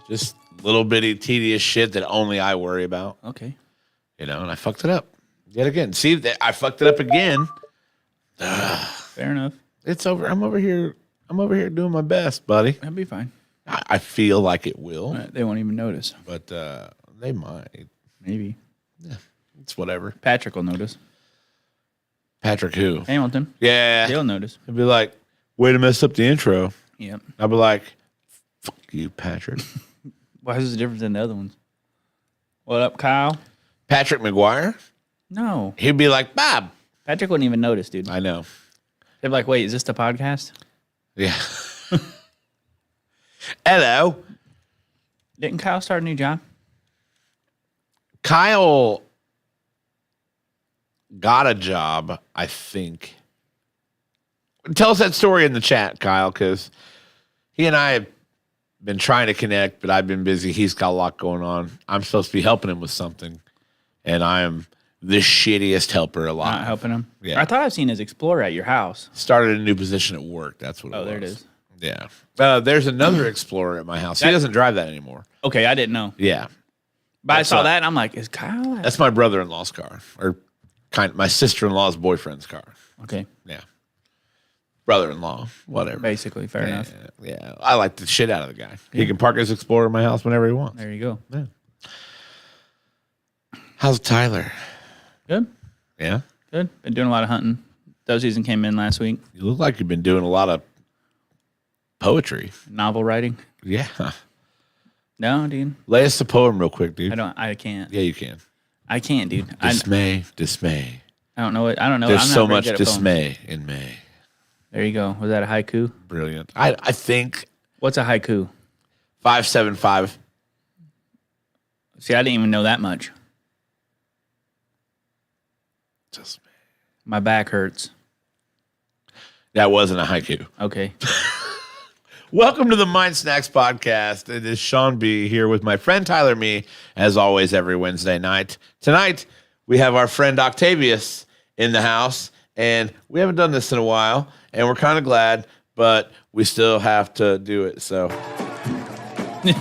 Just little bitty tedious shit that only I worry about. Okay. And I fucked it up yet again. See, I fucked it up again. Fair enough. It's over. I'm over here doing my best, buddy. That'd be fine. I feel like it will, They won't even notice. but they might. Maybe. Yeah, it's whatever. Patrick will notice. Patrick who? Hamilton. Yeah. He'll notice. He'll be like, way to mess up the intro. Yep. I'll be like, fuck you, Patrick. Why is it different than the other ones? What up, Kyle? Patrick McGuire? No. He'd be like, Bob. Patrick wouldn't even notice, dude. I know. They'd be like, wait, is this the podcast? Yeah. Hello. Didn't Kyle start a new job? Kyle got a job, I think. Tell us that story in the chat, Kyle, because he and I have been trying to connect, but I've been busy. He's got a lot going on. I'm supposed to be helping him with something, and I am the shittiest helper alive. Not helping him? Yeah. I thought I've seen his Explorer at your house. Started a new position at work. That's what it was. Oh, there it is. Yeah. There's another Explorer at my house. He doesn't drive that anymore. Okay, I didn't know. Yeah. But I saw that, and I'm like, is Kyle? That's my brother-in-law's car, or my sister-in-law's boyfriend's car. Okay. Yeah. Brother-in-law, whatever. Basically, fair enough. Yeah. I like the shit out of the guy. He can park his Explorer in my house whenever he wants. There you go. Yeah. How's Tyler? Good. Yeah? Good. Been doing a lot of hunting. Dove season came in last week. You look like you've been doing a lot of poetry. Novel writing. Yeah. No, dude. Lay us a poem real quick, dude. I can't. Yeah, you can. I can't, dude. Dismay. I don't know it. I don't know. There's I'm not so very much good at dismay in May. There you go. Was that a haiku? Brilliant. I think What's a haiku? 575. See, I didn't even know that much. Dismay. My back hurts. That wasn't a haiku. Okay. Welcome to the Mind Snacks Podcast. It is Sean B. here with my friend Tyler Me, as always, every Wednesday night. Tonight, we have our friend Octavius in the house, and we haven't done this in a while, and we're kind of glad, but we still have to do it, so.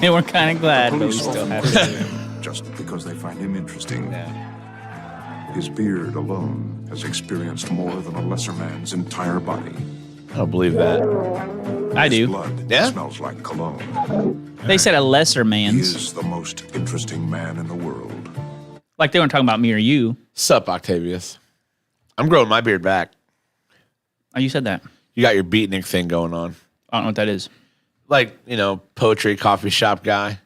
We're kind of glad, but we Police still often have question to. him just because they find him interesting. His beard alone has experienced more than a lesser man's entire body. I don't believe that. I His do. blood Yeah? smells like cologne. They said a lesser He man's. is the most interesting man in the world. Like they weren't talking about me or you. Sup, Octavius? I'm growing my beard back. Oh, you said that. You got your beatnik thing going on. I don't know what that is. Like, poetry, coffee shop guy.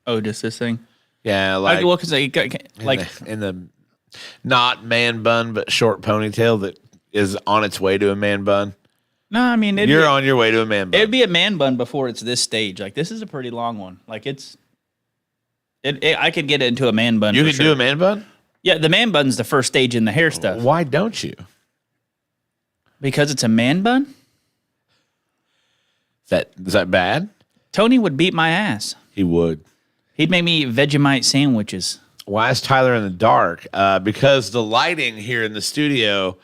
Oh, just this thing? Yeah, like Well, because in the not man bun, but short ponytail that is on its way to a man bun. no, I mean, You're on your way to a man bun. it'd be a man bun before it's this stage. Like, this is a pretty long one. Like, I could get it into a man bun. You for could sure. do a man bun? Yeah, the man bun's the first stage in the hair stuff. Why don't you? Because it's a man bun? Is that bad? Tony would beat my ass. He would. He'd make me eat Vegemite sandwiches. Why is Tyler in the dark? Because the lighting here in the studio,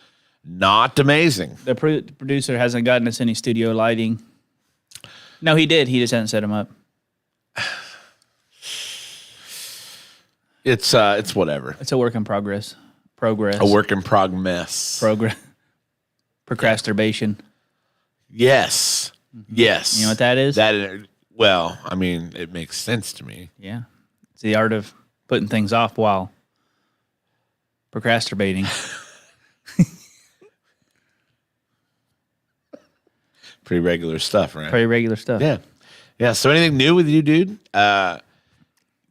not amazing. The producer hasn't gotten us any studio lighting. No, he did. He just hasn't set them up. It's whatever. It's a work in progress. A work in progress. Procrastination. Yes. Yes. You know what that is? Well, I mean, it makes sense to me. Yeah. It's the art of putting things off while procrastinating. Pretty regular stuff, right? Pretty regular stuff. Yeah. Yeah. So anything new with you, dude?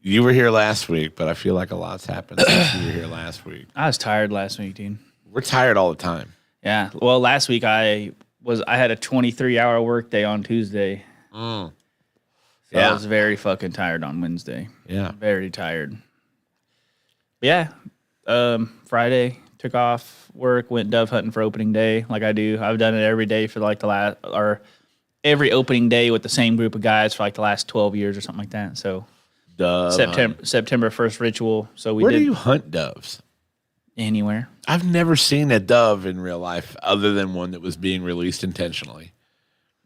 You were here last week, but I feel like a lot's happened since you were here last week. I was tired last week, dude. We're tired all the time. Yeah. Well, last week I had a 23-hour workday on Tuesday. So Yeah. I was very fucking tired on Wednesday. Yeah. Very tired. But yeah. Friday took off work, went dove hunting for opening day like I do. I've done it every day for like every opening day with the same group of guys for like the last 12 years or something like that. So September 1st ritual. So Where do you hunt doves? Anywhere. I've never seen a dove in real life other than one that was being released intentionally.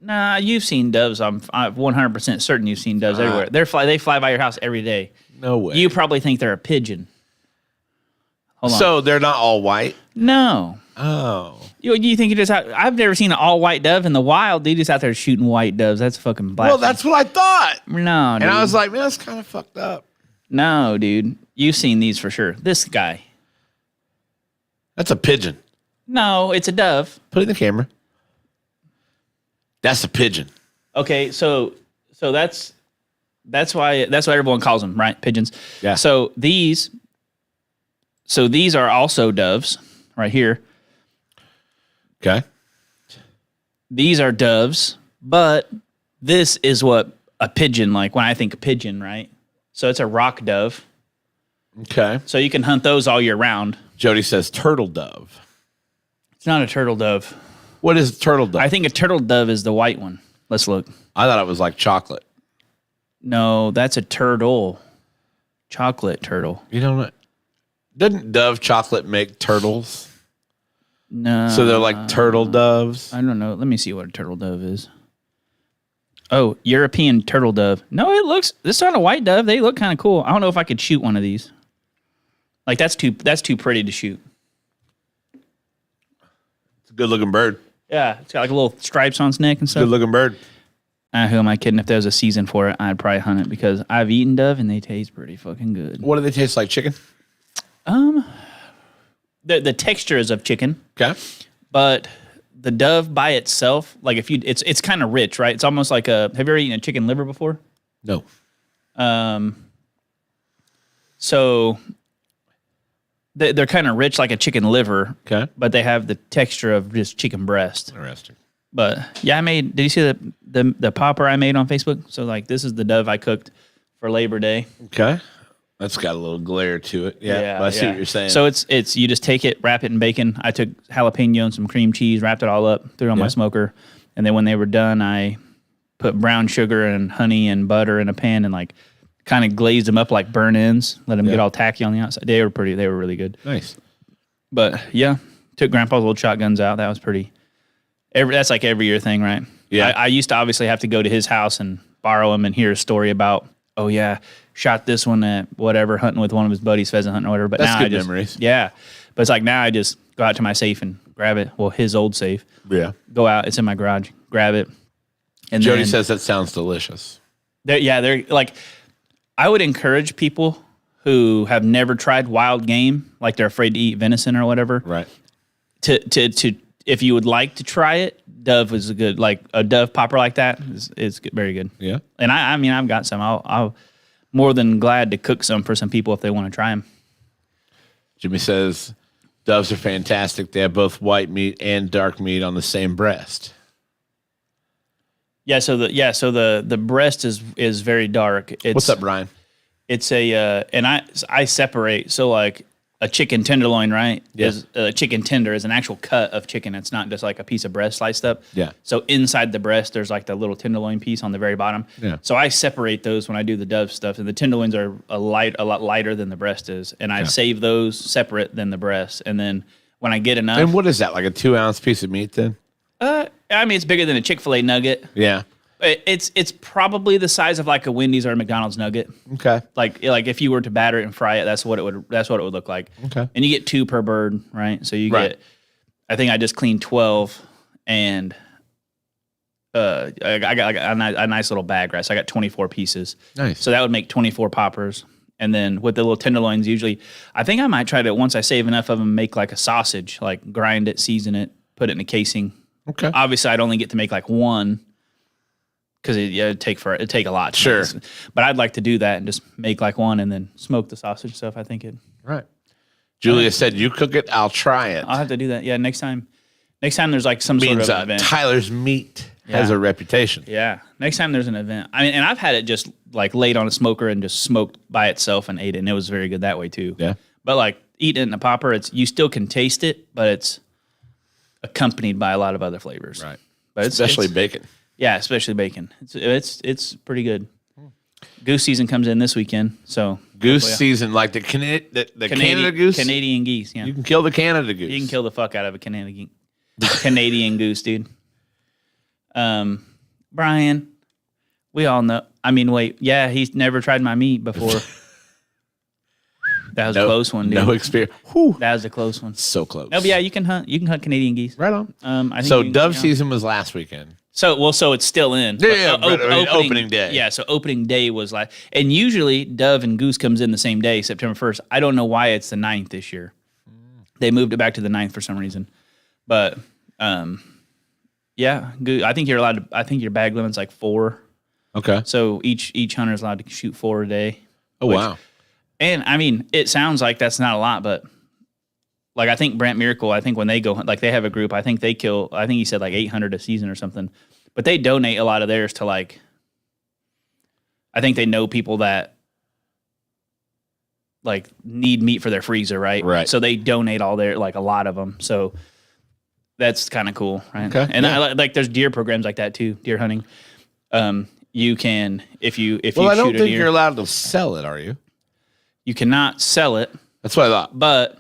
Nah, you've seen doves. I'm 100% certain you've seen doves everywhere. They fly by your house every day. No way. You probably think they're a pigeon. Hold on. So they're not all white? No. Oh. You think you just out? I've never seen an all white dove in the wild. They just out there shooting white doves. That's fucking black. Well, that's what I thought. No, dude. And I was like, man, that's kind of fucked up. No, dude. You've seen these for sure. This guy. That's a pigeon. No, it's a dove. Put it in the camera. That's a pigeon. Okay, so that's what everyone calls them, right? Pigeons. Yeah. So these are also doves right here. Okay. These are doves, but this is what a pigeon, like when I think of pigeon, right? So it's a rock dove. Okay. So you can hunt those all year round. Jody says turtle dove. It's not a turtle dove. What is turtle dove? I think a turtle dove is the white one. Let's look. I thought it was like chocolate. No, that's a turtle. Chocolate turtle. You know what? Doesn't dove chocolate make turtles? No. So they're like turtle doves? I don't know. Let me see what a turtle dove is. Oh, European turtle dove. No, this is not a white dove. They look kind of cool. I don't know if I could shoot one of these. Like that's too pretty to shoot. It's a good looking bird. Yeah, it's got like little stripes on its neck and stuff. Good looking bird. Who am I kidding? If there was a season for it, I'd probably hunt it because I've eaten dove and they taste pretty fucking good. What do they taste like? Chicken? The texture is of chicken. Okay. But the dove by itself, like it's kind of rich, right? It's almost like have you ever eaten a chicken liver before? No. So they're kind of rich like a chicken liver. Okay. But they have the texture of just chicken breast. Interesting. But yeah, did you see the popper I made on Facebook? So like this is the dove I cooked for Labor Day. Okay. That's got a little glare to it. Yeah. But I see what you're saying. So it's you just take it, wrap it in bacon. I took jalapeno and some cream cheese, wrapped it all up, threw it on my smoker, and then when they were done, I put brown sugar and honey and butter in a pan and like kind of glazed them up like burn ends, let them get all tacky on the outside. They were really good. Nice. But yeah, took Grandpa's old shotguns out. That was pretty. That's like every year thing, right? Yeah. I used to obviously have to go to his house and borrow him and hear a story about, oh yeah, shot this one at whatever, hunting with one of his buddies, pheasant hunting or whatever. But that's now good I just, memories. Yeah. But it's like now I just go out to my safe and grab it. Well, his old safe. Yeah. Go out. It's in my garage. Grab it. And Jody then, says that sounds delicious. they're like, I would encourage people who have never tried wild game, like they're afraid to eat venison or whatever. Right. To if you would like to try it, dove is a good, like a dove popper like that is very good. Yeah. And I mean, I've got some. I'll more than glad to cook some for some people if they want to try them. Jimmy says doves are fantastic. They have both white meat and dark meat on the same breast. Yeah. So the breast is very dark. What's up, Brian? It's and I separate. So like a chicken tenderloin, right? Yeah. Is a chicken tender is an actual cut of chicken. It's not just like a piece of breast sliced up. Yeah. So inside the breast, there's like the little tenderloin piece on the very bottom. Yeah. So I separate those when I do the dove stuff, and the tenderloins are a lot lighter than the breast is, and I save those separate than the breast. And then when I get enough, And what is that? Like a 2-ounce piece of meat then? I mean, it's bigger than a Chick-fil-A nugget. Yeah. It's probably the size of like a Wendy's or a McDonald's nugget. Okay. Like if you were to batter it and fry it, that's what it would look like. Okay. And you get 2 per bird, right? So you Right. get, I think I just cleaned 12, and I got like a nice little bag, right? So I got 24 pieces. Nice. So that would make 24 poppers. And then with the little tenderloins, usually, I think I might try to, once I save enough of them, make like a sausage, like grind it, season it, put it in a casing. Okay. Obviously, I'd only get to make like one, because it'd take a lot. Sure. But I'd like to do that and just make like one and then smoke the sausage stuff. I think Right. Julia said, you cook it, I'll try it. I'll have to do that. Yeah, next time there's like some Means sort of event. Tyler's meat has Yeah. a reputation. Yeah, next time there's an event. I mean, and I've had it just like laid on a smoker and just smoked by itself and ate it, and it was very good that way too. Yeah. But like eating it in a popper, you still can taste it, but it's accompanied by a lot of other flavors. Right. But Especially bacon. Yeah, especially bacon. It's pretty good. Goose season comes in this weekend, so Goose hopefully, season, like the Canada goose? Canadian geese. Yeah, You can kill the Canada goose. you can kill the fuck out of a Canadian goose, dude. Brian, we all know. I mean, wait, yeah, he's never tried my meat before. That was a close one, dude. No experience. Whew. That was a close one. So close. No, but yeah, you can hunt. You can hunt Canadian geese. Right on. I think So you- dove you know. season was last weekend. So it's still in. Yeah, But, opening day. Yeah, so opening day was like, and usually dove and goose comes in the same day, September 1st. I don't know why it's the 9th this year. They moved it back to the 9th for some reason. But yeah, I think you're allowed to. I think your bag limit's like 4. Okay. So each hunter is allowed to shoot 4 a day. Oh, wow. And I mean, it sounds like that's not a lot, but like I think Brant Miracle, I think when they go hunt, like they have a group, I think they kill. I think he said like 800 a season or something. But they donate a lot of theirs to like. I think they know people that like need meat for their freezer, right? Right. So they donate all their like a lot of them. So that's kind of cool, right? Okay, And yeah. I like there's deer programs like that too, deer hunting. You can if you Well, I shoot don't a think deer, you're allowed to sell it, are you? you cannot sell it, That's what I thought. but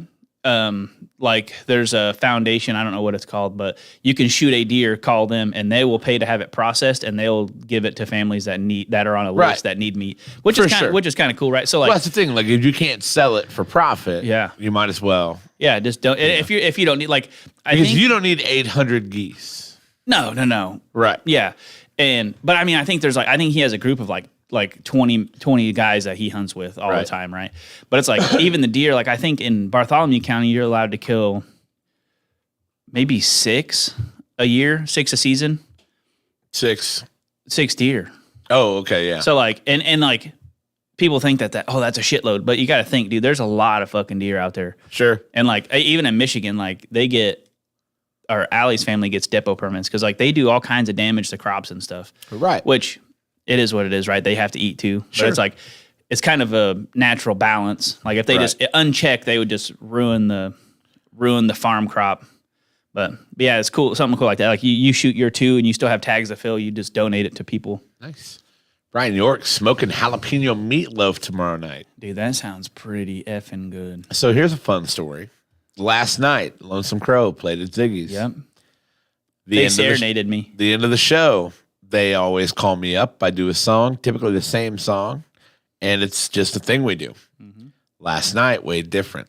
like there's a foundation, I don't know what it's called, but you can shoot a deer, call them, and they will pay to have it processed, and they'll give it to families that are on a Right. list that need meat, which For is kind sure. of which is kind of cool, right? So like Well, that's the thing. Like, if you can't sell it for profit, Yeah. you might as well. yeah, just don't if you don't need like I Because think you don't need 800 geese. no. Right. Yeah. But I mean, I think he has a group of like 20 guys that he hunts with all Right. the time, right? But it's like even the deer, like I think in Bartholomew County, you're allowed to kill maybe 6 a year, 6 a season, 6. 6 deer. Oh, okay. Yeah. So like, and like people think that's a shitload, but you got to think, dude, there's a lot of fucking deer out there. Sure. And like, even in Michigan, like Allie's family gets depot permits because like they do all kinds of damage to crops and stuff. Right. Which it is what it is, right? They have to eat too. But Sure. it's like, it's kind of a natural balance. Like if they Right. just unchecked, they would just ruin the farm crop. But yeah, it's cool. Something cool like that. Like you shoot your 2 and you still have tags to fill. You just donate it to people. Nice. Brian York smoking jalapeno meatloaf tomorrow night. Dude, that sounds pretty effing good. So here's a fun story. Last night, Lonesome Crow played at Ziggy's. Yep. The They end of the serenaded me. The end of the show, they always call me up. I do a song, typically the same song, and it's just a thing we do. Mm-hmm. Last night, way different.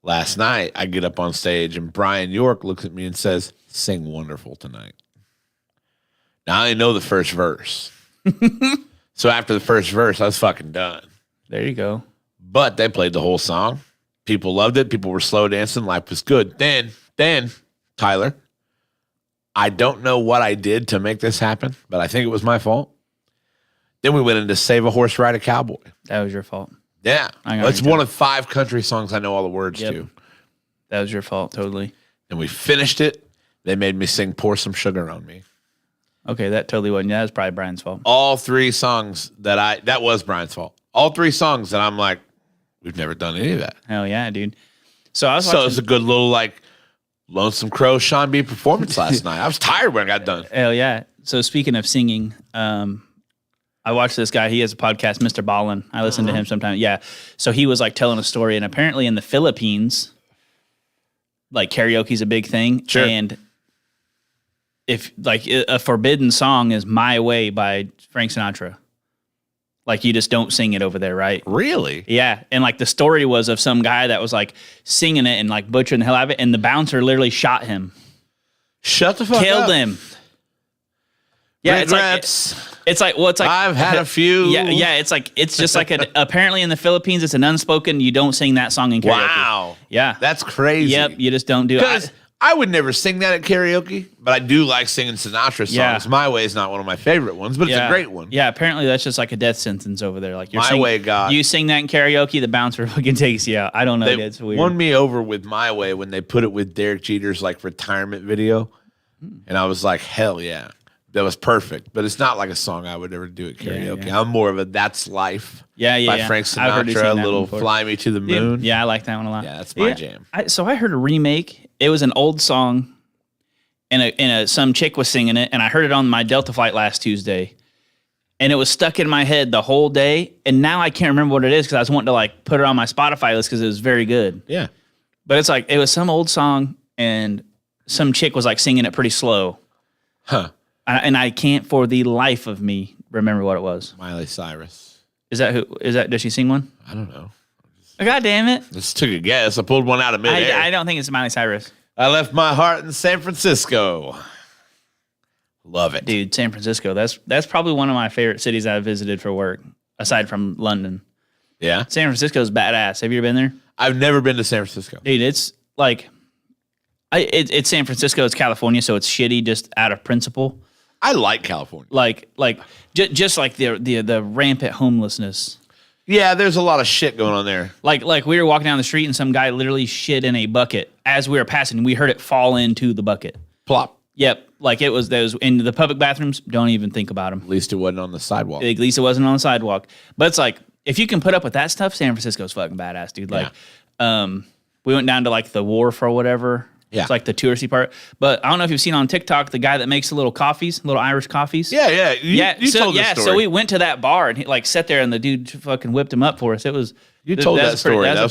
Last night, I get up on stage, and Brian York looks at me and says, "Sing Wonderful tonight." Now, I know the first verse. So after the first verse, I was fucking done. There you go. But they played the whole song. People loved it. People were slow dancing. Life was good. Then, Tyler, I don't know what I did to make this happen, but I think it was my fault. Then we went into Save a Horse, Ride a Cowboy. That was your fault. Yeah. I got It's you. one of 5 country songs I know all the words Yep. to. That was your fault, totally. And we finished it. They made me sing Pour Some Sugar on Me. Okay, that totally wasn't. That was probably Brian's fault. All 3 songs that was Brian's fault. All 3 songs that I'm like, we've never done any of that. Hell yeah, dude. So I was So watching. it's a good little like Lonesome Crow Sean B performance last night. I was tired when I got done. Hell yeah. So speaking of singing, I watched this guy. He has a podcast, Mr. Ballin. I listen to him sometimes. Yeah. So he was like telling a story, and apparently in the Philippines, like karaoke's a big thing. Sure. And if like a forbidden song is "My Way" by Frank Sinatra, like you just don't sing it over there, right? Really? Yeah, and like the story was of some guy that was like singing it and like butchering the hell out of it, and the bouncer literally shot him, Shut the fuck up. killed him. Yeah, Regrets. it's like well, it's like I've had a few. Yeah. It's just like apparently in the Philippines, it's an unspoken. You don't sing that song in karaoke. Wow. Yeah. That's crazy. Yep. You just don't do it. Because I would never sing that at karaoke, but I do like singing Sinatra songs. Yeah. My Way is not one of my favorite ones, but it's a great one. Yeah. Apparently, that's just like a death sentence over there. Like you're My singing, Way, God. You sing that in karaoke, the bouncer fucking takes you out. I don't know. They dude, it's weird. won me over with My Way when they put it with Derek Jeter's like retirement video, and I was like, hell yeah. That was perfect, but it's not like a song I would ever do at karaoke. yeah. I'm more of a "That's Life" Yeah. by Frank I've heard you sing Sinatra, a that little one before. "Fly Me to the Yeah, Moon." yeah, I like that one a lot. Yeah, that's my jam. So I heard a remake. It was an old song, and some chick was singing it, and I heard it on my Delta flight last Tuesday, and it was stuck in my head the whole day, and now I can't remember what it is because I was wanting to like put it on my Spotify list because it was very good. Yeah, But it's like it was some old song, and some chick was like singing it pretty slow. Huh. And I can't for the life of me remember what it was. Miley Cyrus. Is that who? Is that? Does she sing one? I don't know. God damn it! Just took a guess. I pulled one out of midair. I don't think it's Miley Cyrus. I left my heart in San Francisco. Love it. Dude, San Francisco. That's probably one of my favorite cities I've visited for work, aside from London. Yeah? San Francisco's badass. Have you ever been there? I've never been to San Francisco. Dude, it's like it's San Francisco, it's California, so it's shitty just out of principle. I like California. Just like the rampant homelessness. Yeah, there's a lot of shit going on there. Like we were walking down the street and some guy literally shit in a bucket as we were passing. We heard it fall into the bucket. Plop. Yep, like it was those in the public bathrooms. Don't even think about them. At least it wasn't on the sidewalk. At least it wasn't on the sidewalk. But it's like if you can put up with that stuff, San Francisco's fucking badass, dude. Like, we went down to like the wharf or whatever. Yeah. It's like the touristy part. But I don't know if you've seen on TikTok the guy that makes the little coffees, little Irish coffees. Yeah. You told the story. So we went to that bar and he like sat there and the dude fucking whipped him up for us. It was You told that story. That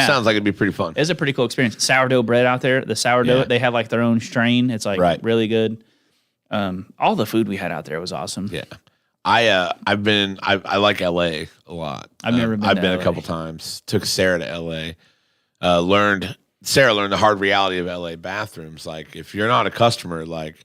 sounds like it'd be pretty fun. It's a pretty cool experience. Sourdough bread out there. The sourdough, they have like their own strain. It's like really good. All the food we had out there was awesome. Yeah. I like LA a lot. I've never been to a LA. couple times. Took Sarah to LA. Sarah learned the hard reality of LA bathrooms. Like if you're not a customer, like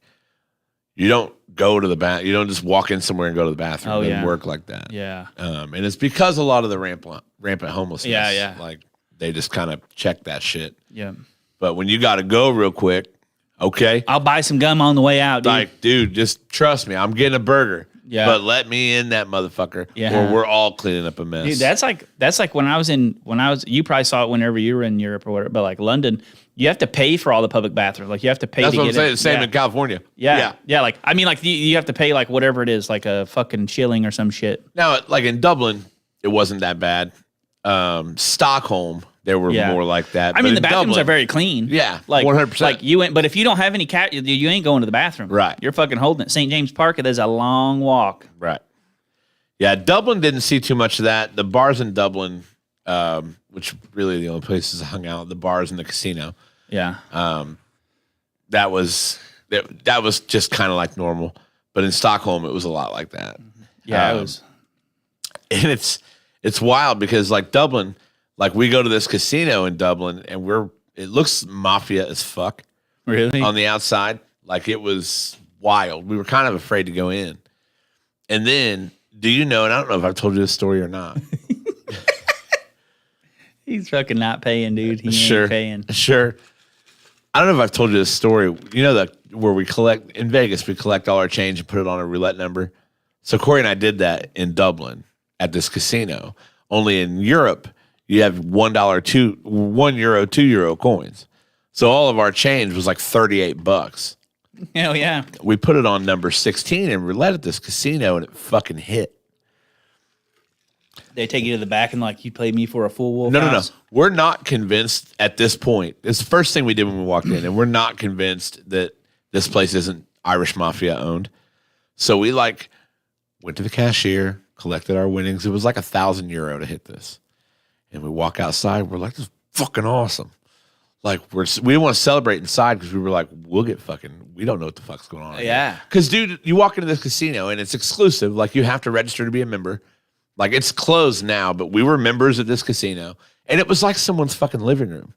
you don't go to the bath. You don't just walk in somewhere and go to the bathroom. It doesn't work like that. Yeah. And it's because a lot of the rampant homelessness. Yeah. Like they just kind of check that shit. Yeah. But when you got to go real quick, okay. I'll buy some gum on the way out, dude. Like, dude, just trust me. I'm getting a burger. Yeah. But let me in that motherfucker. Yeah. Or we're all cleaning up a mess. Dude, that's like when I was you probably saw it whenever you were in Europe or whatever, but like London, you have to pay for all the public bathrooms. Like you have to pay That's to what get I'm saying. in. Same in California. Yeah. Like I mean, like you have to pay like whatever it is, like a fucking shilling or some shit. Now, like in Dublin, it wasn't that bad. Stockholm, there were more like that. I mean, But the in bathrooms Dublin, are very clean. Yeah, like 100%. Like you went, but if you don't have any cat, you ain't going to the bathroom. Right. You're fucking holding it. St. James Park, it is a long walk. Right. Yeah, Dublin didn't see too much of that. The bars in Dublin, which really the only places I hung out, the bars and the casino. Yeah. That was just kind of like normal. But in Stockholm, it was a lot like that. Yeah, it was. And it's wild because like Dublin, like we go to this casino in Dublin and it looks mafia as fuck. Really? On the outside. Like it was wild. We were kind of afraid to go in. And then, do you know, and I don't know if I've told you this story or not. He's fucking not paying, dude. He ain't paying. Sure. I don't know if I've told you this story. You know where we collect in Vegas, we collect all our change and put it on a roulette number. So Corey and I did that in Dublin at this casino. Only in Europe, you have $1, €1, €2 coins. So all of our change was like $38. Hell yeah. We put it on number 16 and roulette at this casino, and it fucking hit. They take you to the back and like, you played me for a full wolf No. house? We're not convinced at this point. It's the first thing we did when we walked in, and we're not convinced that this place isn't Irish Mafia owned. So we like went to the cashier, collected our winnings. It was like €1,000 to hit this. And we walk outside. We're like, this is fucking awesome. Like we want to celebrate inside because we were like, we don't know what the fuck's going on. Yeah. Because dude, you walk into this casino and it's exclusive. Like you have to register to be a member. Like it's closed now, but we were members of this casino, and it was like someone's fucking living room.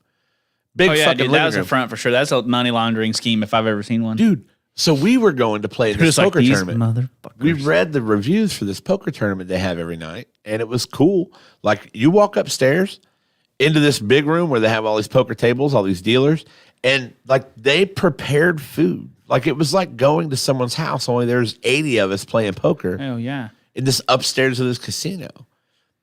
Big fucking dude, living that was room. a front for sure. That's a money laundering scheme if I've ever seen one. Dude. So we were going to play this poker tournament. Motherfuckers. We read the reviews for this poker tournament they have every night, and it was cool. Like you walk upstairs into this big room where they have all these poker tables, all these dealers, and like they prepared food. Like it was like going to someone's house, only there's 80 of us playing poker. Oh yeah. In this upstairs of this casino.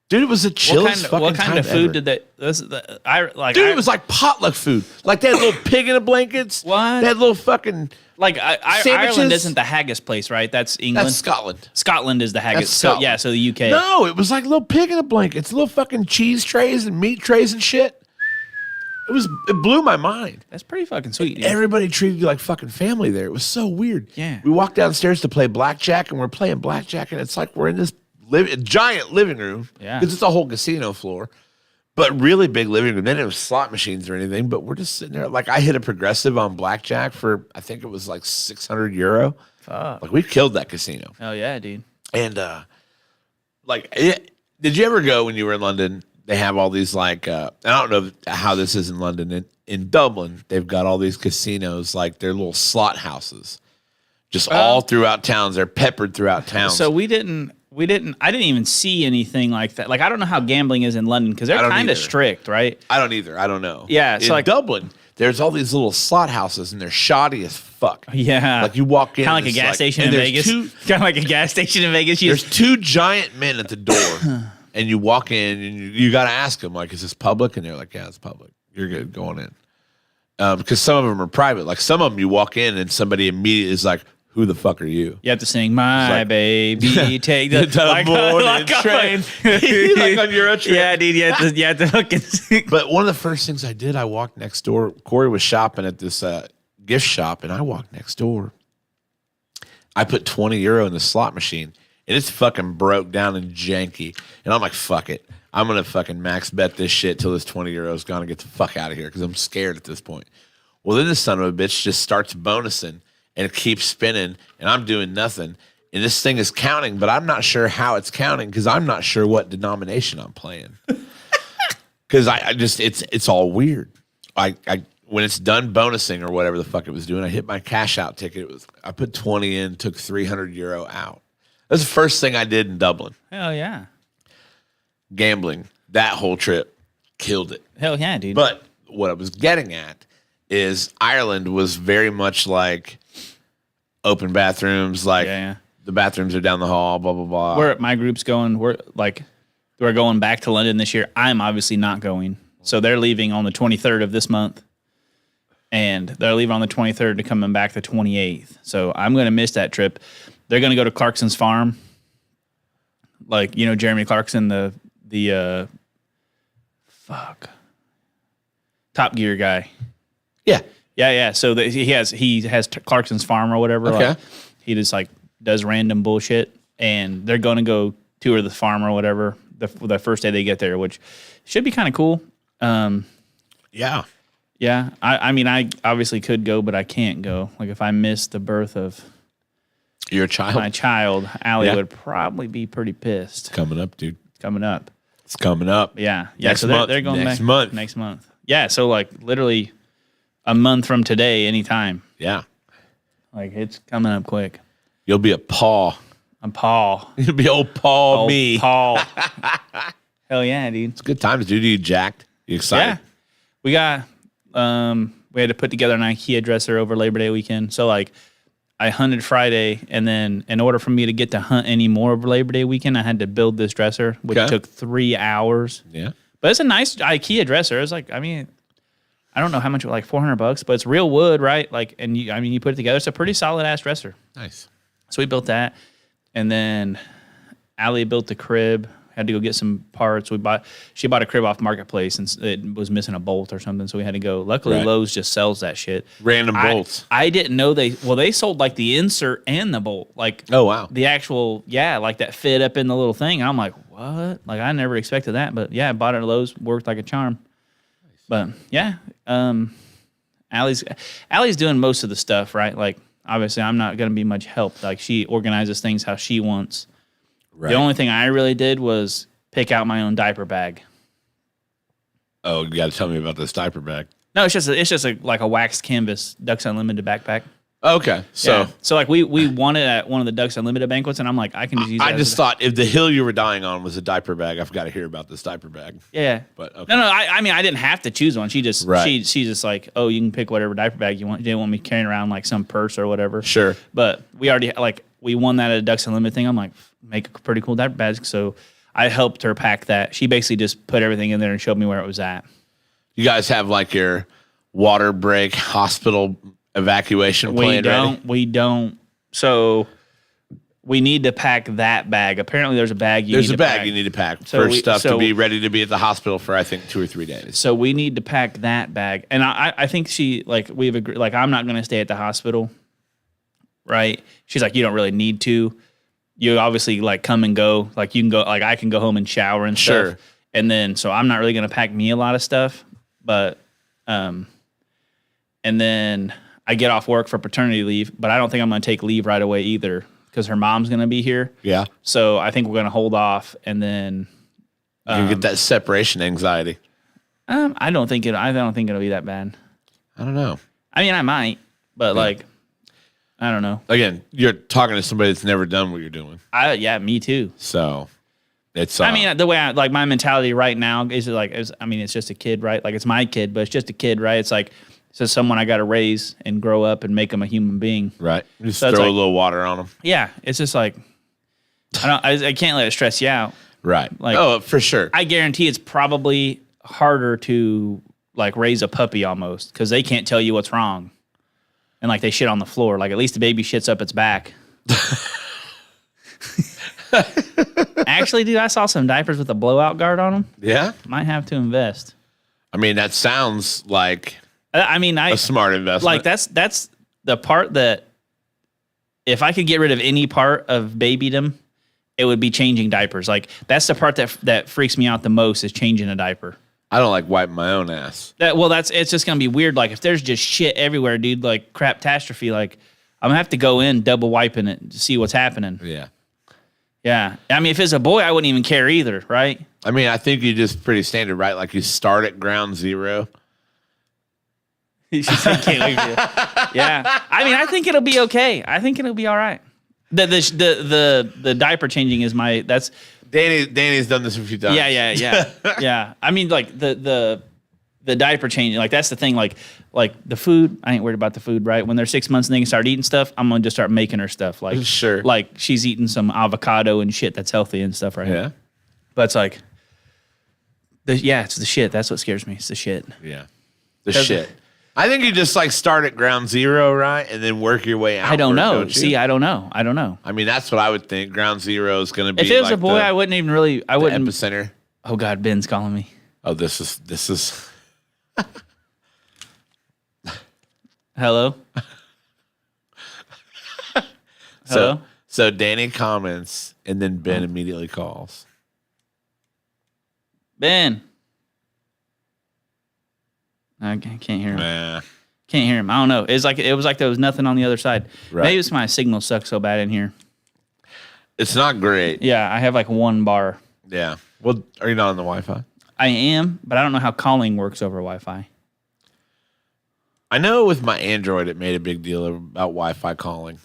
Dude, it was the chillest fucking What kind of time food ever. did they? It was like potluck food. Like they had little pig in the blankets. What? They had little fucking Ireland sandwiches. isn't the haggis place, right? That's England. That's Scotland. Scotland is the haggis. That's Scotland. So yeah, so the UK. No, it was like little pig in the blankets, little fucking cheese trays and meat trays and shit. It blew my mind. That's pretty fucking sweet. Dude. Everybody treated you like fucking family there. It was so weird. Yeah. We walked downstairs to play blackjack, and we're playing blackjack, and it's like we're in this giant living room. Yeah. Because it's a whole casino floor. But really big living room. They didn't have slot machines or anything, but we're just sitting there. Like I hit a progressive on blackjack for, I think it was like €600. Fuck. Like we killed that casino. Oh yeah, dude. And did you ever go when you were in London? They have all these like I don't know how this is in London. In Dublin, they've got all these casinos, like they're little slot houses, just all throughout towns. They're peppered throughout towns. So I didn't even see anything like that. Like I don't know how gambling is in London because they're kind of strict, right? I don't either. I don't know. Yeah, so in like Dublin, there's all these little slot houses, and they're shoddy as fuck. Yeah, like you walk in, kind of like a gas station in Vegas. Kind of like a gas station in Vegas. There's two giant men at the door, and you walk in, and you got to ask them, like, "Is this public?" And they're like, "Yeah, it's public. You're good going in." Because some of them are private. Like some of them, you walk in, and somebody immediately is like, "Who the fuck are you?" You have to sing "My Baby, Take the morning train." Like on Euro Trip. Yeah, dude. You have to fucking sing. But one of the first things I did, I walked next door. Corey was shopping at this gift shop, and I walked next door. I put €20 in the slot machine, and it's fucking broke down and janky. And I'm like, fuck it. I'm going to fucking max bet this shit till this €20 is gone and get the fuck out of here because I'm scared at this point. Well, then the son of a bitch just starts bonusing, and it keeps spinning, and I'm doing nothing. And this thing is counting, but I'm not sure how it's counting because I'm not sure what denomination I'm playing. Because I just it's all weird. I when it's done bonusing or whatever the fuck it was doing, I hit my cash out ticket. I put 20 in, took €300 out. That's the first thing I did in Dublin. Hell yeah. Gambling. That whole trip killed it. Hell yeah, dude. But what I was getting at is Ireland was very much like open bathrooms, like the bathrooms are down the hall, blah, blah, blah. Where my group's going, we're going back to London this year. I'm obviously not going. So they're leaving on the 23rd of this month. And they're leaving on the 23rd to coming back the 28th. So I'm going to miss that trip. They're going to go to Clarkson's farm. Like, you know, Jeremy Clarkson, the Top Gear guy. Yeah. Yeah. So he has Clarkson's farm or whatever. Okay. Like, he just like does random bullshit. And they're going to go tour the farm or whatever the first day they get there, which should be kind of cool. Yeah. Yeah, I mean, I obviously could go, but I can't go. Like, if I miss the birth of Your child? my child, Allie would probably be pretty pissed. Coming up, dude. Coming up. It's coming up. Yeah. Next So month. they're going Next back month. next month. Yeah. So like literally a month from today, anytime. Yeah. Like it's coming up quick. You'll be a Paul. I'm Paul. You'll be old Paul me. Paul. Hell yeah, dude. It's good times, dude. You jacked? You excited? Yeah. We had to put together an IKEA dresser over Labor Day weekend. So like I hunted Friday, and then in order for me to get to hunt any more over Labor Day weekend, I had to build this dresser, which took 3 hours. Yeah. But it's a nice IKEA dresser. It's like, I mean, I don't know how much, like $400, but it's real wood, right? Like, and you put it together. It's a pretty solid ass dresser. Nice. So we built that, and then Allie built the crib. Had to go get some parts. She bought a crib off Marketplace, and it was missing a bolt or something, so we had to go. Luckily, Lowe's just sells that shit. Random bolts. I didn't know they sold like the insert and the bolt, like Oh wow. the actual like that fit up in the little thing. And I'm like, what? Like I never expected that, but yeah, I bought it at Lowe's. Worked like a charm. But yeah, Allie's doing most of the stuff, right? Like obviously, I'm not gonna be much help. Like she organizes things how she wants. Right. The only thing I really did was pick out my own diaper bag. Oh, you got to tell me about this diaper bag. No, it's just like a waxed canvas Ducks Unlimited backpack. Okay, so like we won it at one of the Ducks Unlimited banquets, and I'm like, I can just use. I just thought if the hill you were dying on was a diaper bag, I've got to hear about this diaper bag. Yeah, But okay. no. I mean, I didn't have to choose one. She just Right. she's just like, oh, you can pick whatever diaper bag you want. She didn't want me carrying around like some purse or whatever. Sure. But we already we won that at a Ducks Unlimited thing. I'm like, make a pretty cool diaper bag. So I helped her pack that. She basically just put everything in there and showed me where it was at. You guys have like your water break hospital evacuation plan ready? We don't. So we need to pack that bag. Apparently, there's a bag you need to pack. There's a bag you need to pack for stuff to be ready to be at the hospital for, I think, 2 or 3 days. So we need to pack that bag. And I think we've agreed, like, I'm not going to stay at the hospital, right? She's like, you don't really need to. You obviously, like, come and go. Like, you can go, like, I can go home and shower and stuff. Sure. And then, so I'm not really going to pack me a lot of stuff. But, and then I get off work for paternity leave, but I don't think I'm going to take leave right away either because her mom's going to be here. Yeah. So I think we're going to hold off and then You get that separation anxiety. I don't think it'll be that bad. I don't know. I mean, I might, but like, I don't know. Again, you're talking to somebody that's never done what you're doing. Yeah, me too. So it's. I mean, the way I like my mentality right now is like, it's just a kid, right? Like it's my kid, but it's just a kid, right? It's like it's just someone I got to raise and grow up and make them a human being. right. Just So it's throw a like- little water on them. Yeah, it's just like I can't let it stress you out. Right. Like- oh, for sure. I guarantee it's probably harder to like raise a puppy almost because they can't tell you what's wrong. And like they shit on the floor. Like at least the baby shits up its back. Actually, dude, I saw some diapers with a blowout guard on them. yeah. Might have to invest. I mean, that sounds like I mean, a smart investment. like that's the part that if I could get rid of any part of babydom, it would be changing diapers. Like that's the part that freaks me out the most is changing a diaper. I don't like wiping my own ass. It's just gonna be weird. Like if there's just shit everywhere, dude, like craptastrophe, like I'm gonna have to go in double wiping it to see what's happening. Yeah. Yeah. I mean, if it's a boy, I wouldn't even care either, right? I mean, I think you just pretty standard, right? Like you start at ground zero. She said, "Can't wait for you." Yeah. I mean, I think it'll be okay. I think it'll be all right. The diaper changing is that's Danny's done this a few times. yeah. I mean, like the diaper changing, like that's the thing. Like the food, I ain't worried about the food, right? When they're 6 months and they can start eating stuff, I'm gonna just start making her stuff. Like Sure. like she's eating some avocado and shit that's healthy and stuff right Yeah. now. But it's like, it's the shit. That's what scares me. It's the shit. Yeah. The shit. I think you just like start at ground zero, right? And then work your way out. I don't know. See, I don't know. I mean, that's what I would think. Ground zero is going to be. If it was like a boy, I wouldn't even really. I wouldn't. Epicenter. Oh God, Ben's calling me. Oh, this is. Hello. Hello. So Danny comments, and then Ben immediately calls. Ben. I can't hear him. Nah. Can't hear him. I don't know. It was like there was nothing on the other side. Right. Maybe it's my signal sucks so bad in here. It's not great. Yeah, I have like one bar. Yeah. Well, are you not on the Wi-Fi? I am, but I don't know how calling works over Wi-Fi. I know with my Android, it made a big deal about Wi-Fi calling.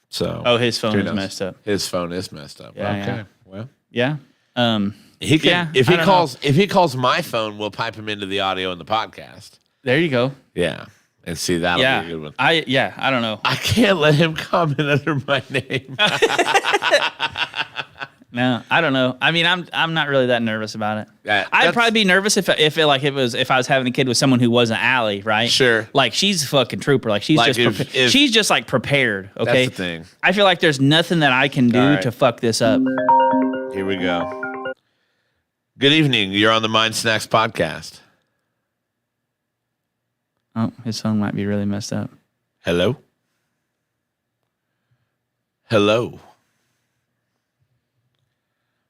So. Oh, his phone who is knows? messed up. His phone is messed up. Yeah, okay. yeah. Well. Yeah. He can, Yeah, if I he don't calls if he calls my phone, we'll pipe him into the audio in the podcast. There you go. Yeah. And see, that'll Yeah. be a good one. I don't know. I can't let him comment under my name. No, I don't know. I mean, I'm not really that nervous about it. Yeah, I'd that's- probably be nervous if I was having a kid with someone who wasn't Allie, right? Sure. Like she's a fucking trooper. Like she's Like just if- she's just like prepared. Okay. That's the thing. I feel like there's nothing that I can do All right. to fuck this up. Here we go. Good evening. You're on the Mind Snacks podcast. Oh, his phone might be really messed up. Hello? Hello?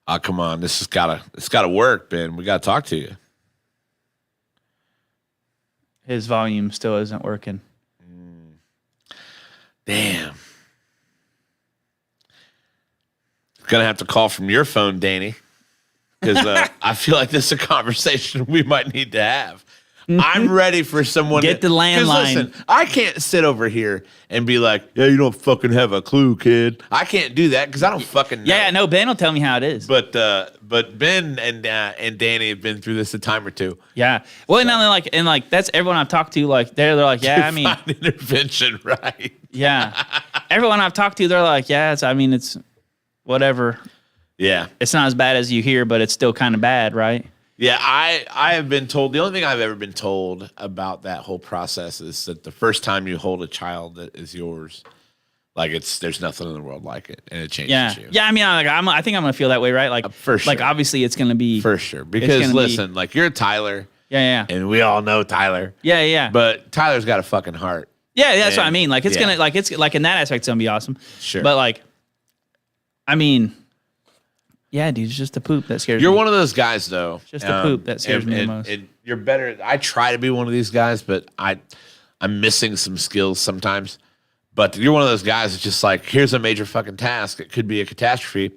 Oh, come on. It's gotta work, Ben. We gotta talk to you. His volume still isn't working. Damn. Gonna have to call from your phone, Danny. Because I feel like this is a conversation we might need to have. I'm ready for someone Get to the landline. 'cause listen, I can't sit over here and be like, yeah, you don't fucking have a clue, kid. I can't do that because I don't fucking know. Yeah, no, Ben will tell me how it is. But Ben and Danny have been through this a time or two. Yeah. Well, and like that's everyone I've talked to. Like they're like, yeah, I mean, Find intervention, right? yeah. Everyone I've talked to, they're like, yeah, it's whatever. Yeah. It's not as bad as you hear, but it's still kind of bad, right? Yeah, I have been told, the only thing I've ever been told about that whole process is that the first time you hold a child that is yours, like there's nothing in the world like it, and it changes Yeah. you. Yeah, I mean, I think I'm gonna feel that way, right? Like for sure. Like obviously it's gonna be For sure. Because gonna listen, like you're Tyler, Yeah. and we all know Tyler, Yeah. but Tyler's got a fucking heart. Yeah, that's what I And- mean. Like it's yeah. gonna it's like in that aspect it's gonna be awesome. Sure. But like, I mean, yeah, dude, it's just the poop that scares You're me. one of those guys, though. Just the poop that scares me the most. And you're better. I try to be one of these guys, but I'm missing some skills sometimes. But you're one of those guys that's just like, here's a major fucking task. It could be a catastrophe.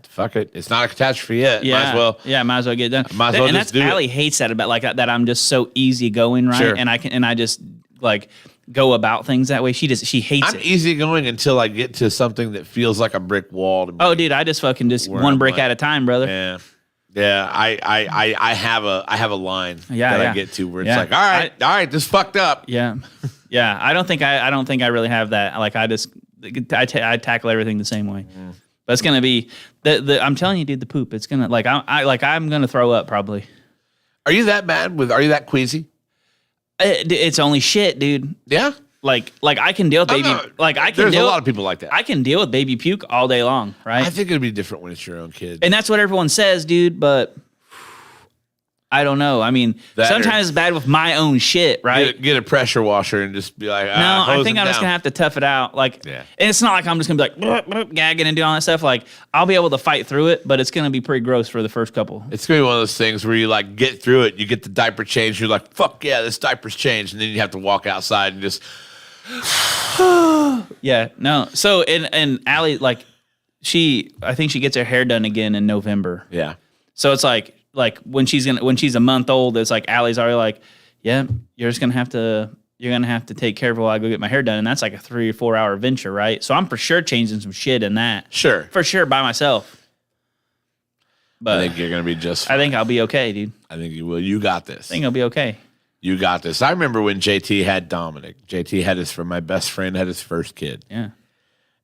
Fuck it. It's not a catastrophe yet. Yeah. Might as well. Yeah, might as well get it done. Might as well and just that's do Allie it. hates that about like that I'm just so easygoing, right? Sure. And I just like go about things that way. She hates I'm it. easygoing until I get to something that feels like a brick wall to me. Oh, dude, I just fucking just Where one I'm brick like, at a time, brother. Yeah. Yeah, I have a line Yeah, that yeah. I get to where it's Yeah. like, all right, this fucked up. Yeah, yeah. I don't think I really have that. Like I tackle everything the same way. But it's gonna be I'm telling you, dude, the poop. It's gonna I'm gonna throw up probably. Are you that bad are you that queasy? It's only shit, dude. Yeah. Like I can deal with baby. I can. There's deal a lot of people like that. I can deal with baby puke all day long, right? I think it'd be different when it's your own kid. And that's what everyone says, dude. But I don't know. I mean, That sometimes it's bad with my own shit, right? Get a pressure washer and just be like, No, I hose think him I'm just down. gonna have to tough it out. Like, Yeah. and it's not like I'm just gonna be like gagging and doing all that stuff. Like, I'll be able to fight through it, but it's gonna be pretty gross for the first couple. It's gonna be one of those things where you like get through it, you get the diaper changed, you're like, fuck yeah, this diaper's changed, and then you have to walk outside and just Yeah, no. So and Allie, like, I think she gets her hair done again in November. yeah. So it's like when she's a month old, it's like Allie's already like, yeah, you're gonna have to take care of her while I go get my hair done, and that's like a 3 or 4 hour venture, right? So I'm for sure changing some shit in that, Sure. for sure by myself. But I think you're gonna be just fine. I think I'll be okay, dude. I think you will. You got this. I think I'll be okay. You got this. I remember when JT had Dominic. JT had my best friend had his first kid. Yeah.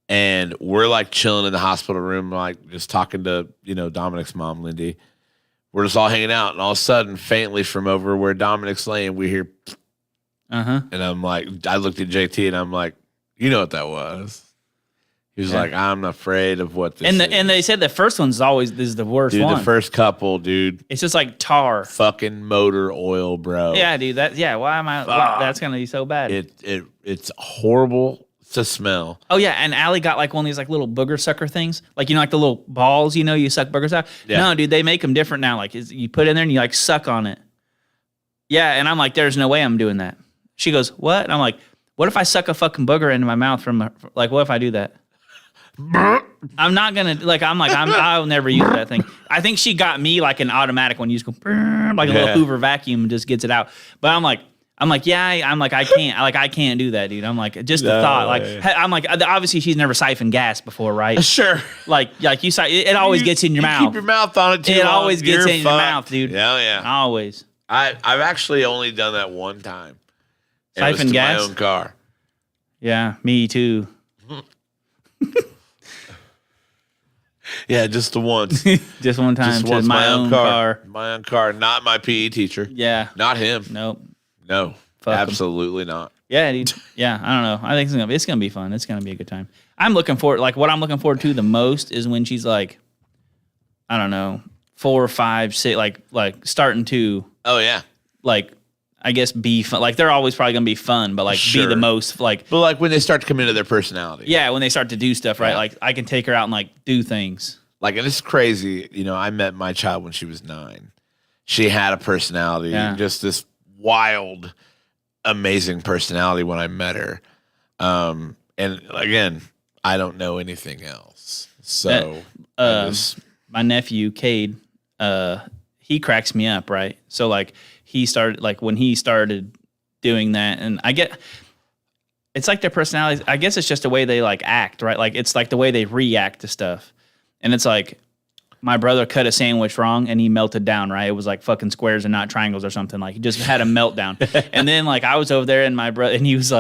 And we're like chilling in the hospital room, like just talking to, Dominic's mom, Lindy. We're just all hanging out. And all of a sudden, faintly from over where Dominic's laying, we hear, Uh-huh. and I'm like, I looked at JT and I'm like, you know what that was? He was like, I'm afraid of what this is. And they said the first one's is the worst dude, one. the first couple, dude. It's just like tar. Fucking motor oil, bro. Yeah, dude. Why am I? That's gonna be so bad. It's horrible to smell. Oh yeah, and Allie got like one of these like little booger sucker things, like like the little balls, you suck boogers out. Yeah. No, dude, they make them different now. Like you put it in there and you like suck on it. Yeah, and I'm like, there's no way I'm doing that. She goes, what? And I'm like, what if I suck a fucking booger into my mouth what if I do that? I'm not gonna I'll never use that thing. I think she got me like an automatic one. You just go like a little Hoover vacuum and just gets it out. But I'm like, I can't do that, dude. I'm like, just the thought, I'm like, obviously she's never siphoned gas before, right? Sure. Like it always gets in your mouth. Keep your mouth on it too It long, always gets you're in your fucked. mouth, dude. Yeah, yeah. Always. I've actually only done that one time. And it was Siphon to gas? my own car. Yeah, me too. Yeah, just the once. Just one time Just to once my own car. My own car, not my PE teacher. Yeah. Not him. Nope. No. Fuck 'em. Absolutely not. Yeah, dude. Yeah, I don't know. I think it's gonna be fun. It's gonna be a good time. I'm looking forward. Like what I'm looking forward to the most is when she's like, I don't know, 4, 5, 6, like starting to Oh yeah. like, I guess be fun. Like they're always probably gonna be fun, but like be Sure. the most like. But like when they start to come into their personality. Yeah, when they start to do stuff, right? Yeah. Like I can take her out and like do things. Like, and it's crazy. I met my child when she was 9. She had a personality, just this wild, amazing personality when I met her. And again, I don't know anything else. So My nephew Cade, he cracks me up, right? So like when he started doing that, and it's like their personalities. I guess it's just the way they like act, right? Like it's like the way they react to stuff. And it's like my brother cut a sandwich wrong and he melted down, right? It was like fucking squares and not triangles or something. Like he just had a meltdown. And then like I was over there and my brother's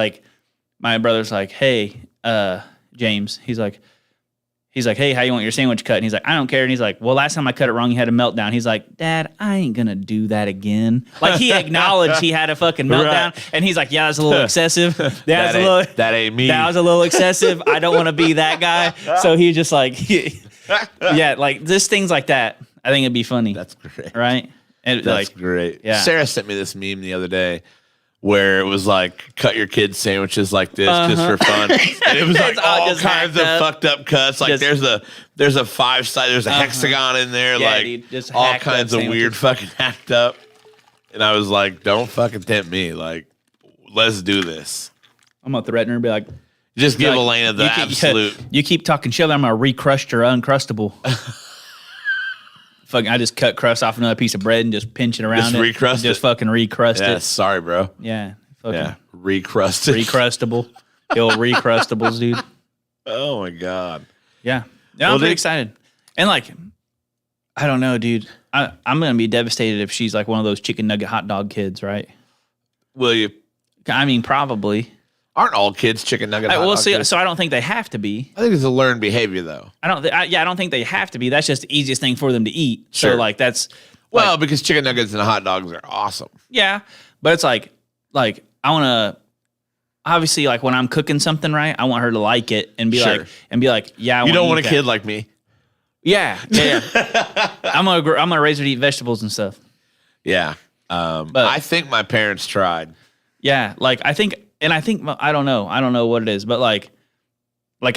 like, hey, James, he's like, hey, how you want your sandwich cut? And he's like, I don't care. And he's like, well, last time I cut it wrong, you had a meltdown. He's like, Dad, I ain't gonna do that again. Like he acknowledged he had a fucking meltdown. Right. And he's like, yeah, that's a little excessive. that ain't me. That was a little excessive. I don't want to be that guy. So he's just like, yeah, like just things like that. I think it'd be funny. That's great. Right? And That's great. Yeah. Sarah sent me this meme the other day where it was like, cut your kids' sandwiches like this just for fun. And it was like all kinds of fucked up cuts. Like there's a 5 side, there's a hexagon in there, Yeah, like dude, just all hacked kinds up of weird fucking hacked up. And I was like, don't fucking tempt me. Like let's do this. I'm gonna threaten her and be like, Just give Elena the absolute. You keep talking shit, I'm gonna recrust your Uncrustable. Fucking, I just cut crust off another piece of bread and just pinch it around Just it. recrust Just it. fucking recrust Yeah, it. sorry, bro. Yeah. Fucking Yeah, recrusted. recrustable. The old recrustables, dude. Oh my god. Yeah. Yeah, I'm pretty excited. And like, I don't know, dude. I'm gonna be devastated if she's like one of those chicken nugget hot dog kids, right? Will you? I mean, probably. Aren't all kids chicken nugget? hot Well, dog see, kids? so I don't think they have to be. I think it's a learned behavior, though. I don't think they have to be. That's just the easiest thing for them to eat. Sure. So like that's Well, because chicken nuggets and hot dogs are awesome. yeah, but it's like I want to obviously like when I'm cooking something right, I want her to like it and be Sure. like yeah. You don't want a that. kid like me. Yeah. I'm gonna raise her to eat vegetables and stuff. Yeah. But I think my parents tried. yeah, like I think I don't know what it is, but like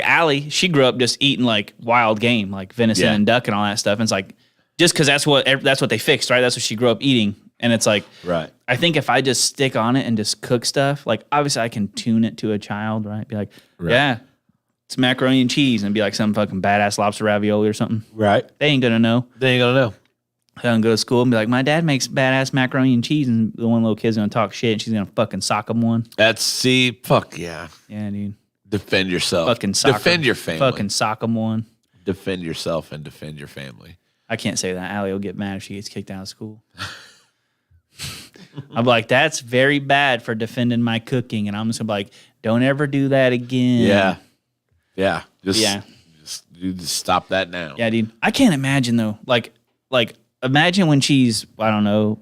Allie, she grew up just eating like wild game, like venison Yeah. and duck and all that stuff. And it's like just because that's what they fixed, right? That's what she grew up eating, and it's like Right. I think if I just stick on it and just cook stuff, like obviously I can tune it to a child, right? Be like, yeah, it's macaroni and cheese, and be like some fucking badass lobster ravioli or something. Right. They ain't gonna know. They ain't gonna know. They're gonna go to school and be like, my dad makes badass macaroni and cheese, and the one little kid's gonna talk shit, and she's gonna fucking sock him one. Fuck yeah. Yeah, dude. Defend yourself. Fucking sock Defend 'em. your family. Fucking sock him one. Defend yourself and defend your family. I can't say that. Allie will get mad if she gets kicked out of school. I'm like, that's very bad for defending my cooking, and I'm just gonna be like, don't ever do that again. Yeah. Yeah. Yeah. Just stop that now. Yeah, dude. I can't imagine though. Like imagine when she's, I don't know,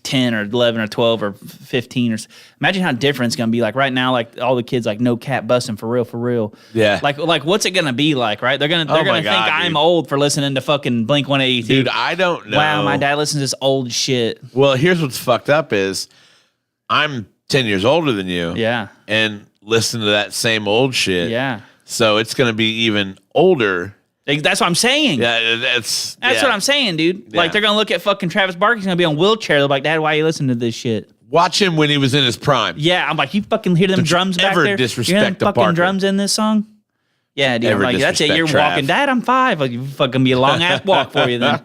10 or 11 or 12 or 15 or imagine how different it's gonna be. Like right now, like all the kids like no cat busting for real. Yeah. Like what's it gonna be like, right? They're gonna my think God, I'm dude. old for listening to fucking Blink 182. Dude, I don't know. Wow, my dad listens to this old shit. Well, here's what's fucked up is I'm 10 years older than you. Yeah. And listen to that same old shit. Yeah. So it's going to be even older. That's what I'm saying. Yeah, that's That's what I'm saying, dude. Yeah. Like they're gonna look at fucking Travis Barker. He's gonna be on a wheelchair. They're like, Dad, why are you listening to this shit? Watch him when he was in his prime. Yeah, I'm like, you fucking hear them Don't you drums back ever there? disrespect you hear them the fucking Barker. drums in this song? Yeah, dude. I'm Ever like, that's it. disrespect You're Trav. walking. Dad, I'm 5. Like, you fucking be a long ass walk for you then.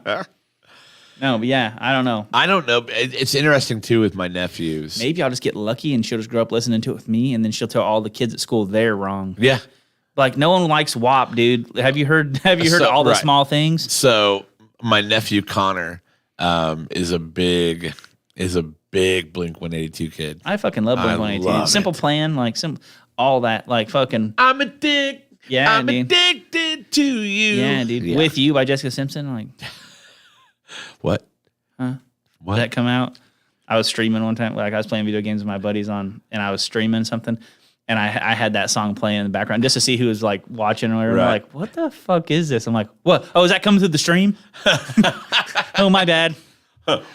No, but yeah, I don't know. I don't know. It's interesting too with my nephews. Maybe I'll just get lucky and she'll just grow up listening to it with me, and then she'll tell all the kids at school they're wrong. Yeah. Like no one likes WAP, dude. Have you heard So, all the right. small things? So my nephew Connor is a big Blink 182 kid. I fucking love I Blink 182. love Simple it. Plan, like all that, like fucking I'm addicted. Yeah, I'm dude. addicted to you. yeah, dude. With You by Jessica Simpson, like What? Huh? What? Did that come out? I was streaming one time, like I was playing video games with my buddies and I was streaming something, and I had that song playing in the background just to see who was like watching or whatever. Right. They're like, what the fuck is this? I'm like, what? Oh, is that coming through the stream? Oh, my bad.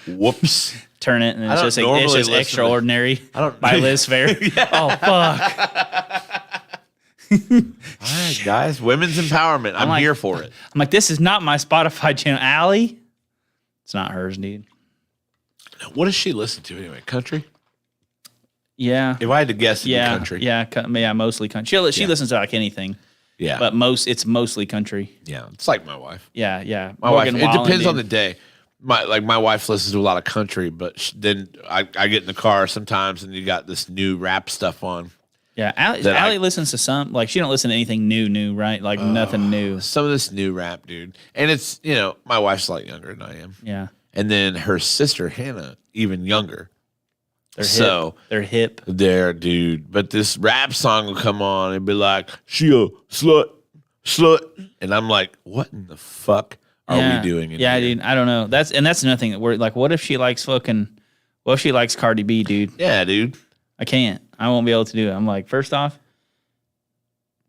Whoops. Turn it, and it's don't just normally listen to- Extraordinary I don't- by Liz Fair. Oh, fuck. All right, guys. Women's empowerment. I'm like- here for it. I'm like, this is not my Spotify channel. Allie? It's not hers, dude. What does she listen to anyway? Country? Yeah. If I had to guess, it'd be Yeah. country. Yeah, mostly country. She listens to like anything, Yeah. but it's mostly country. yeah. It's like my wife. Yeah. My Morgan wife. It Wallen, depends dude. on the day. My wife listens to a lot of country, but then I get in the car sometimes and you got this new rap stuff on. Yeah, Allie that I- listens to some, like she don't listen to anything new, right? Like nothing new. Some of this new rap, dude. And it's, my wife's a lot younger than I am. Yeah, And then her sister, Hannah, even younger. they're So- hip. They're hip. There, dude. But this rap song will come on and be like, she a slut. And I'm like, what in the fuck are Yeah. we doing in Yeah, here? dude. I don't know. That's another thing that we're like, what if she likes what if she likes Cardi B, dude? Yeah, dude. I can't. I won't be able to do it. I'm like, first off,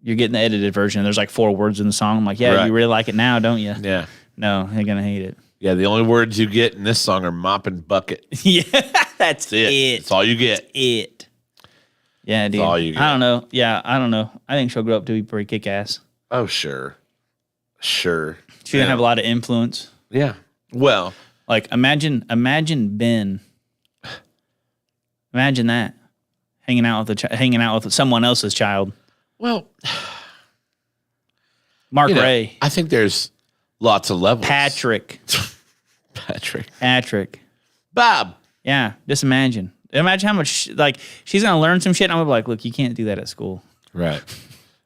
you're getting the edited version. There's like 4 words in the song. I'm like, yeah, Right. you really like it now, don't you? Yeah. No, they're gonna hate it. Yeah, the only words you get in this song are mop and bucket. Yeah, that's That's it. That's all you get. it. Yeah, dude. all you get. I don't know. Yeah, I don't know. I think she'll grow up to be pretty kick ass. Oh, sure. Sure. She's gonna have a lot of influence. Yeah. Well, Like imagine Ben. Imagine that. hanging out with someone else's child. Well, Mark Ray, I think there's lots of levels. Patrick, Bob. Yeah, just imagine how much like she's gonna learn some shit. And I'm gonna be like, look, you can't do that at school. Right.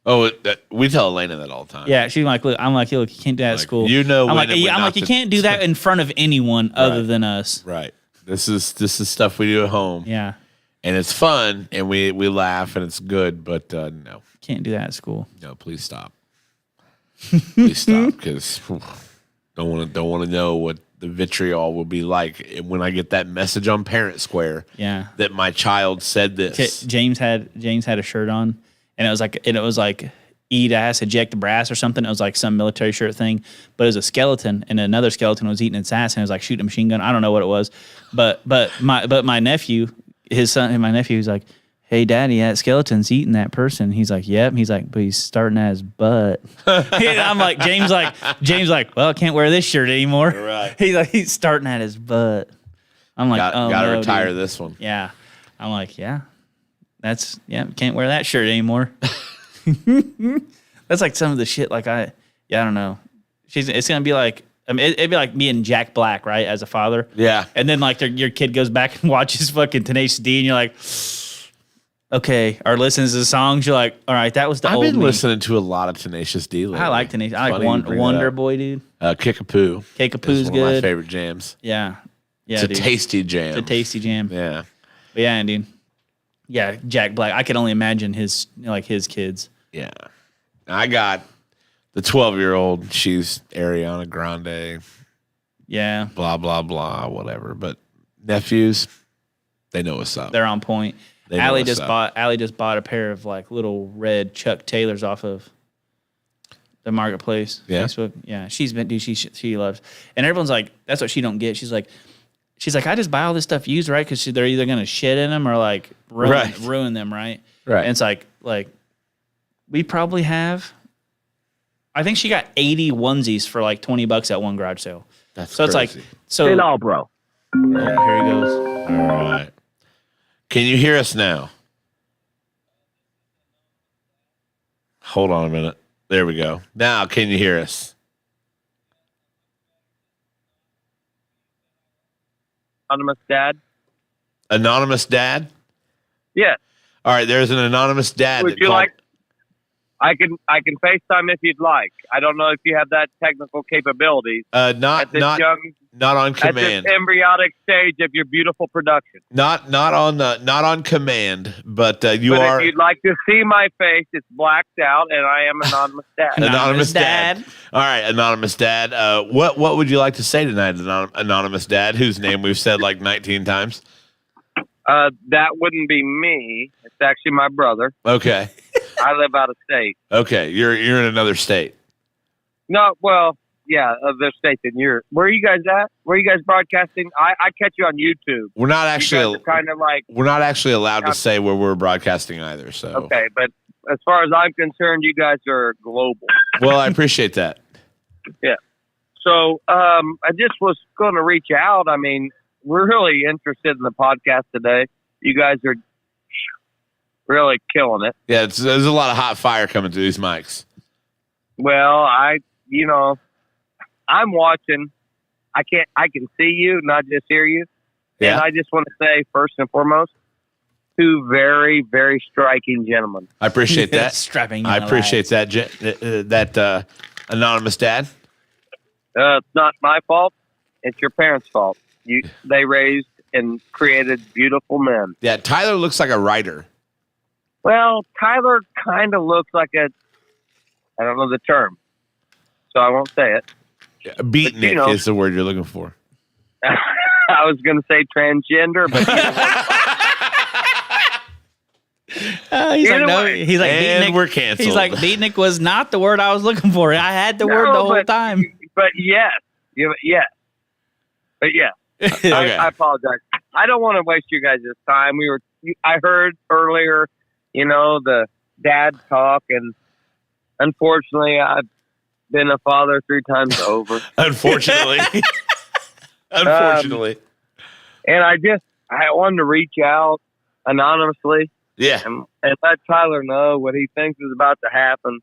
Oh, we tell Elena that all the time. Yeah, she's like, look, look, you can't do that at school. You know, I'm like, you can't do that in front of anyone other than us. Right. This is stuff we do at home. Yeah. And it's fun, and we laugh, and it's good, but no. Can't do that at school. No, please stop. Please stop, because don't want to know what the vitriol will be like when I get that message on Parent Square. Yeah. That my child said this. James had a shirt on, and it was like eat ass, eject the brass or something. It was like some military shirt thing, but it was a skeleton, and another skeleton was eating its ass, and it was like shooting a machine gun. I don't know what it was, but my nephew, his son, and my nephew was like, "Hey, Daddy, that skeleton's eating that person." He's like, "Yep." He's like, "But he's starting at his butt." And I'm like, James, well, I can't wear this shirt anymore. Right. He's starting at his butt. I'm like, gotta retire this one. Yeah. I'm like, yeah, can't wear that shirt anymore. That's like some of the shit. Like I don't know. It's gonna be like, it'd be like me and Jack Black, right, as a father. Yeah. And then like your kid goes back and watches fucking Tenacious D, and you're like, okay, or listens to the songs. You're like, all right, that was the I've old been me. listening to a lot of Tenacious D lately. I like Tenacious. I like Wonder Boy, dude. Kickapoo. Kickapoo's one good. of my favorite jams. Yeah. It's a tasty jam. It's a tasty jam. Yeah. But yeah, dude. Yeah, Jack Black. I can only imagine his kids. Yeah. I got the 12-year-old. She's Ariana Grande. Yeah. Blah, blah, blah, whatever. But nephews, they know what's up. They're on point. Allie just bought a pair of like little red Chuck Taylors off of the marketplace. Yeah. Facebook. Yeah. She loves. And everyone's like, that's what she don't get. She's like, I just buy all this stuff used, right? Because they're either gonna shit in them or like ruin them, right? Right. And it's like we probably have. I think she got 80 onesies for like $20 at one garage sale. That's so crazy. It's like so. Hey, all, bro. Yeah, here he goes. All right. Can you hear us now? Hold on a minute. There we go. Now, can you hear us? Anonymous dad? Anonymous dad? Yes. All right, there's an anonymous dad. Would you like? I can FaceTime if you'd like. I don't know if you have that technical capabilities. Not on command. At this embryonic stage of your beautiful production. Not on command, but If you'd like to see my face, it's blacked out, and I am anonymous dad. Anonymous dad. All right, anonymous dad. What would you like to say tonight, anonymous dad, whose name we've said like 19 times? That wouldn't be me. It's actually my brother. Okay. I live out of state. Okay, you're in another state. No, well, yeah, other state than yours. Where are you guys at? Where are you guys broadcasting? I catch you on YouTube. We're not actually kind of like we're not actually allowed to say where we're broadcasting either. So okay, but as far as I'm concerned, you guys are global. Well, I appreciate that. Yeah. So I just was going to reach out. I mean, we're really interested in the podcast today. You guys are really killing it. Yeah, there's a lot of hot fire coming through these mics. Well, I'm watching. I can see you, not just hear you. Yeah. And I just want to say, first and foremost, two very, very striking gentlemen. I appreciate that. Strapping. I appreciate that anonymous dad. It's not my fault. It's your parents' fault. They raised and created beautiful men. Yeah, Tyler looks like a writer. Well, Tyler kind of looks like I don't know the term, so I won't say it. Beatnik is the word you're looking for. I was going to say transgender, but he's like, no. He's like, and Beatnik, we're canceled. He's like, Beatnik was not the word I was looking for. I had the word the whole time. But yes. But yeah. Okay. I apologize. I don't want to waste you guys' time. I heard earlier, the dad talk, and unfortunately, I've been a father 3 times over. Unfortunately. And I wanted to reach out anonymously. Yeah. And let Tyler know what he thinks is about to happen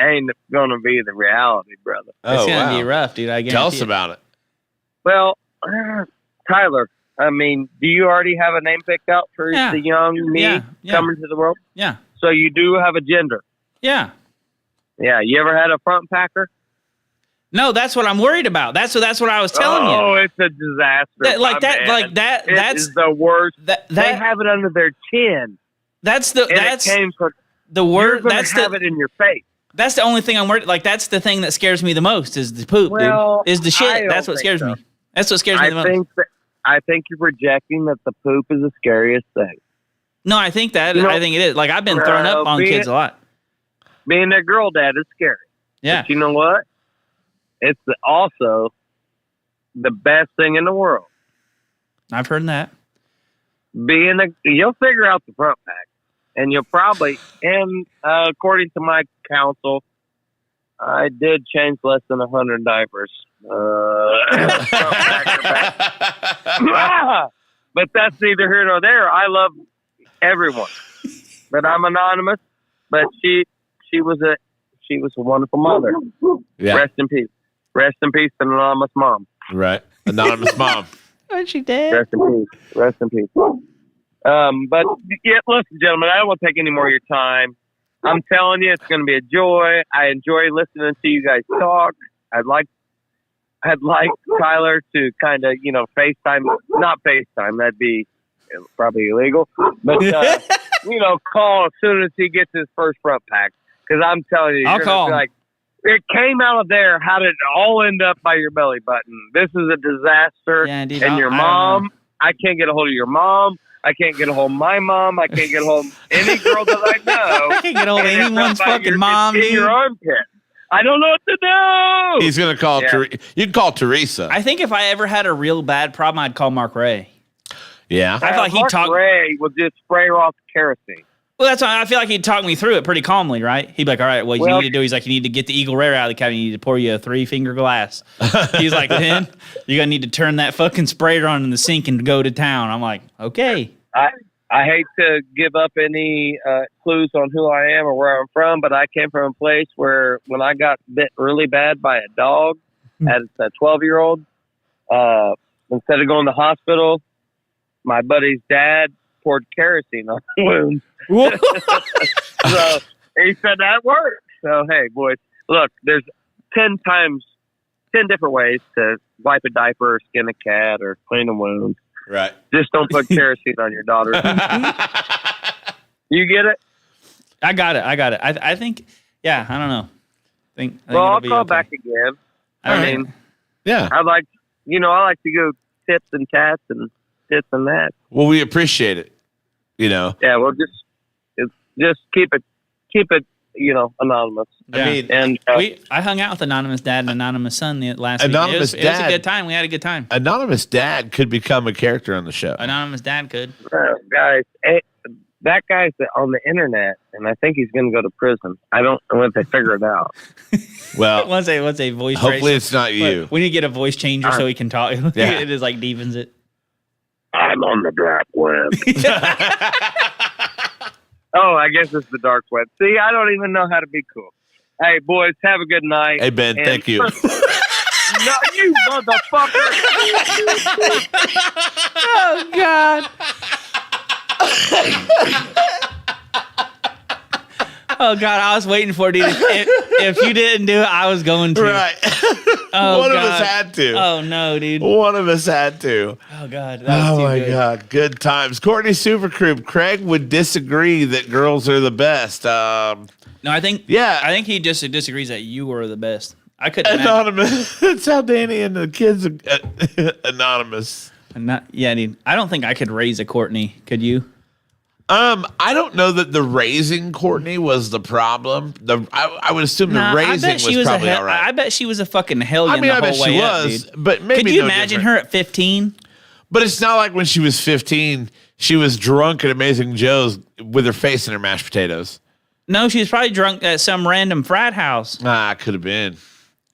ain't going to be the reality, brother. It's gonna be rough, dude. I guarantee. Tell us about it. Well, Tyler, I mean, do you already have a name picked out for the young me coming to the world? Yeah. So you do have a gender? Yeah. Yeah. You ever had a front packer? No, that's what I'm worried about. That's what I was telling you. Oh, it's a disaster. That's the worst. They have it under their chin. That's the word. Have it in your face. That's the only thing I'm worried. Like that's the thing that scares me the most is the poop. Well, dude. Is the shit. That's what scares me. That's what scares me the most. I think you're projecting that the poop is the scariest thing. No, I think that. I think it is. Like I've been thrown up on kids a lot. Being a girl dad is scary. Yeah. But you know what? It's also the best thing in the world. I've heard that. You'll figure out the front pack, and you'll probably, and according to my counsel, I did change less than 100 diapers. But that's neither here nor there. I love everyone, but I'm anonymous. But she was a wonderful mother. Yeah. Rest in peace. Rest in peace, an anonymous mom. Right. Anonymous mom. Aren't she dead? Rest in peace. Rest in peace. But yeah, listen, gentlemen, I don't want to take any more of your time. I'm telling you, it's going to be a joy. I enjoy listening to you guys talk. I'd like Tyler to kind of, FaceTime, not FaceTime, that'd be probably illegal, but, call as soon as he gets his first front pack. Because I'm telling you, I'll call. Like, it came out of there. How did it all end up by your belly button? This is a disaster. Yeah, indeed. And your mom, I can't get a hold of your mom. I can't get a hold of my mom. I can't get a hold of any girl that I know. I can't get a hold of anyone's fucking mom, dude. In your armpit. I don't know what to do. He's going to call you'd call Teresa. I think if I ever had a real bad problem, I'd call Mark Ray. Yeah. I feel like Mark Ray will just spray her off the kerosene. Well, that's why I feel like he'd talk me through it pretty calmly, right? He'd be like, all right, what you need to do, he's like, you need to get the Eagle Rare out of the cabinet. You need to pour you a 3-finger glass. He's like, then you're going to need to turn that fucking sprayer on in the sink and go to town. I'm like, okay. I hate to give up any clues on who I am or where I'm from, but I came from a place where when I got bit really bad by a dog as a 12-year-old, instead of going to the hospital, my buddy's dad poured kerosene on the wound. So he said that worked. So, hey, boys, look, there's 10 different ways to wipe a diaper or skin a cat or clean a wound. Right. Just don't put kerosene on your daughter. You get it? I got it. I think, I don't know. I think I'll call back again. I mean, yeah. I like to go tips and tats and this and that. Well, we appreciate it. Yeah, well, just keep it, anonymous. Yeah. I mean, and I hung out with Anonymous Dad and Anonymous Son last week. It was a good time. We had a good time. Anonymous Dad could become a character on the show. Anonymous Dad could. Guys, that guy's on the internet, and I think he's going to go to prison. I don't know if they figure it out. Well, once a voice. Hopefully, it's not you. We need to get a voice changer so he can talk. Yeah. It is like deepens it. I'm on the dark web. Oh, I guess it's the dark web. See, I don't even know how to be cool. Hey, boys, have a good night. Hey, Ben, thank you. No, you motherfucker. Oh, God. Oh, God, I was waiting for it. If you didn't do it, I was going to. Right. Oh, One God. of us had to. Oh, no, dude. One of us had to. Oh, God. That was too my good. God. Good times. Courtney Supercrew, Craig would disagree that girls are the best. No, I think he just disagrees that you were the best. I couldn't imagine. Anonymous. That's how Danny and the kids are anonymous. Dude. I don't think I could raise a Courtney. Could you? I don't know that the raising Courtney was the problem. I would assume the raising was probably all right. I bet she was a fucking hellion. I mean, the I bet whole she way was, up, but maybe could you no imagine different. her at 15? But it's not like when she was 15, she was drunk at Amazing Joe's with her face in her mashed potatoes. No, she was probably drunk at some random frat house. Could have been.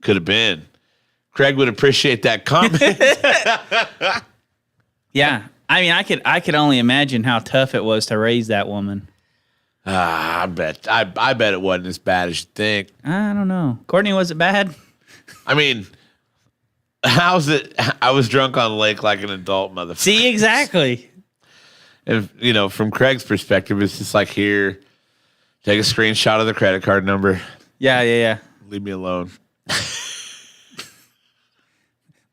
Could have been. Craig would appreciate that comment. Yeah. I mean, I could only imagine how tough it was to raise that woman. I bet it wasn't as bad as you think. I don't know. Courtney, was it bad? I mean, how's it? I was drunk on lake like an adult motherfucker. See, exactly. And, from Craig's perspective, it's just like, here, take a screenshot of the credit card number. Yeah. Leave me alone.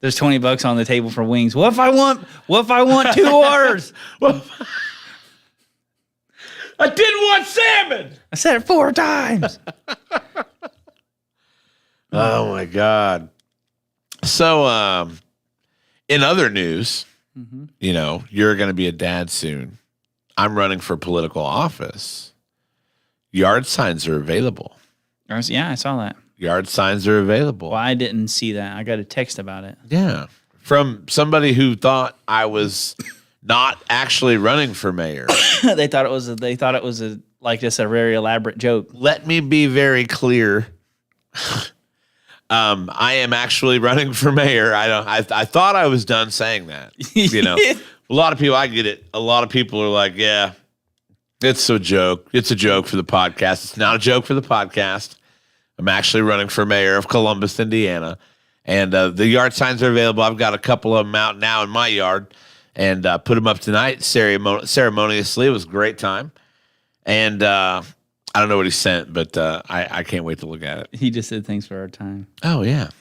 There's $20 on the table for wings. What if I want 2 orders? I didn't want salmon. I said it 4 times. Oh my God. So, in other news, you're going to be a dad soon. I'm running for political office. Yard signs are available. Yeah, I saw that. Yard signs are available. Well, I didn't see that. I got a text about it. Yeah. From somebody who thought I was not actually running for mayor. They thought it was just a very elaborate joke. Let me be very clear. I am actually running for mayor. I thought I was done saying that. A lot of people, I get it. A lot of people are like, yeah, it's a joke. It's a joke for the podcast. It's not a joke for the podcast. I'm actually running for mayor of Columbus, Indiana. And the yard signs are available. I've got a couple of them out now in my yard and put them up tonight ceremoniously. It was a great time. And I don't know what he sent, but I can't wait to look at it. He just said thanks for our time. Oh, yeah.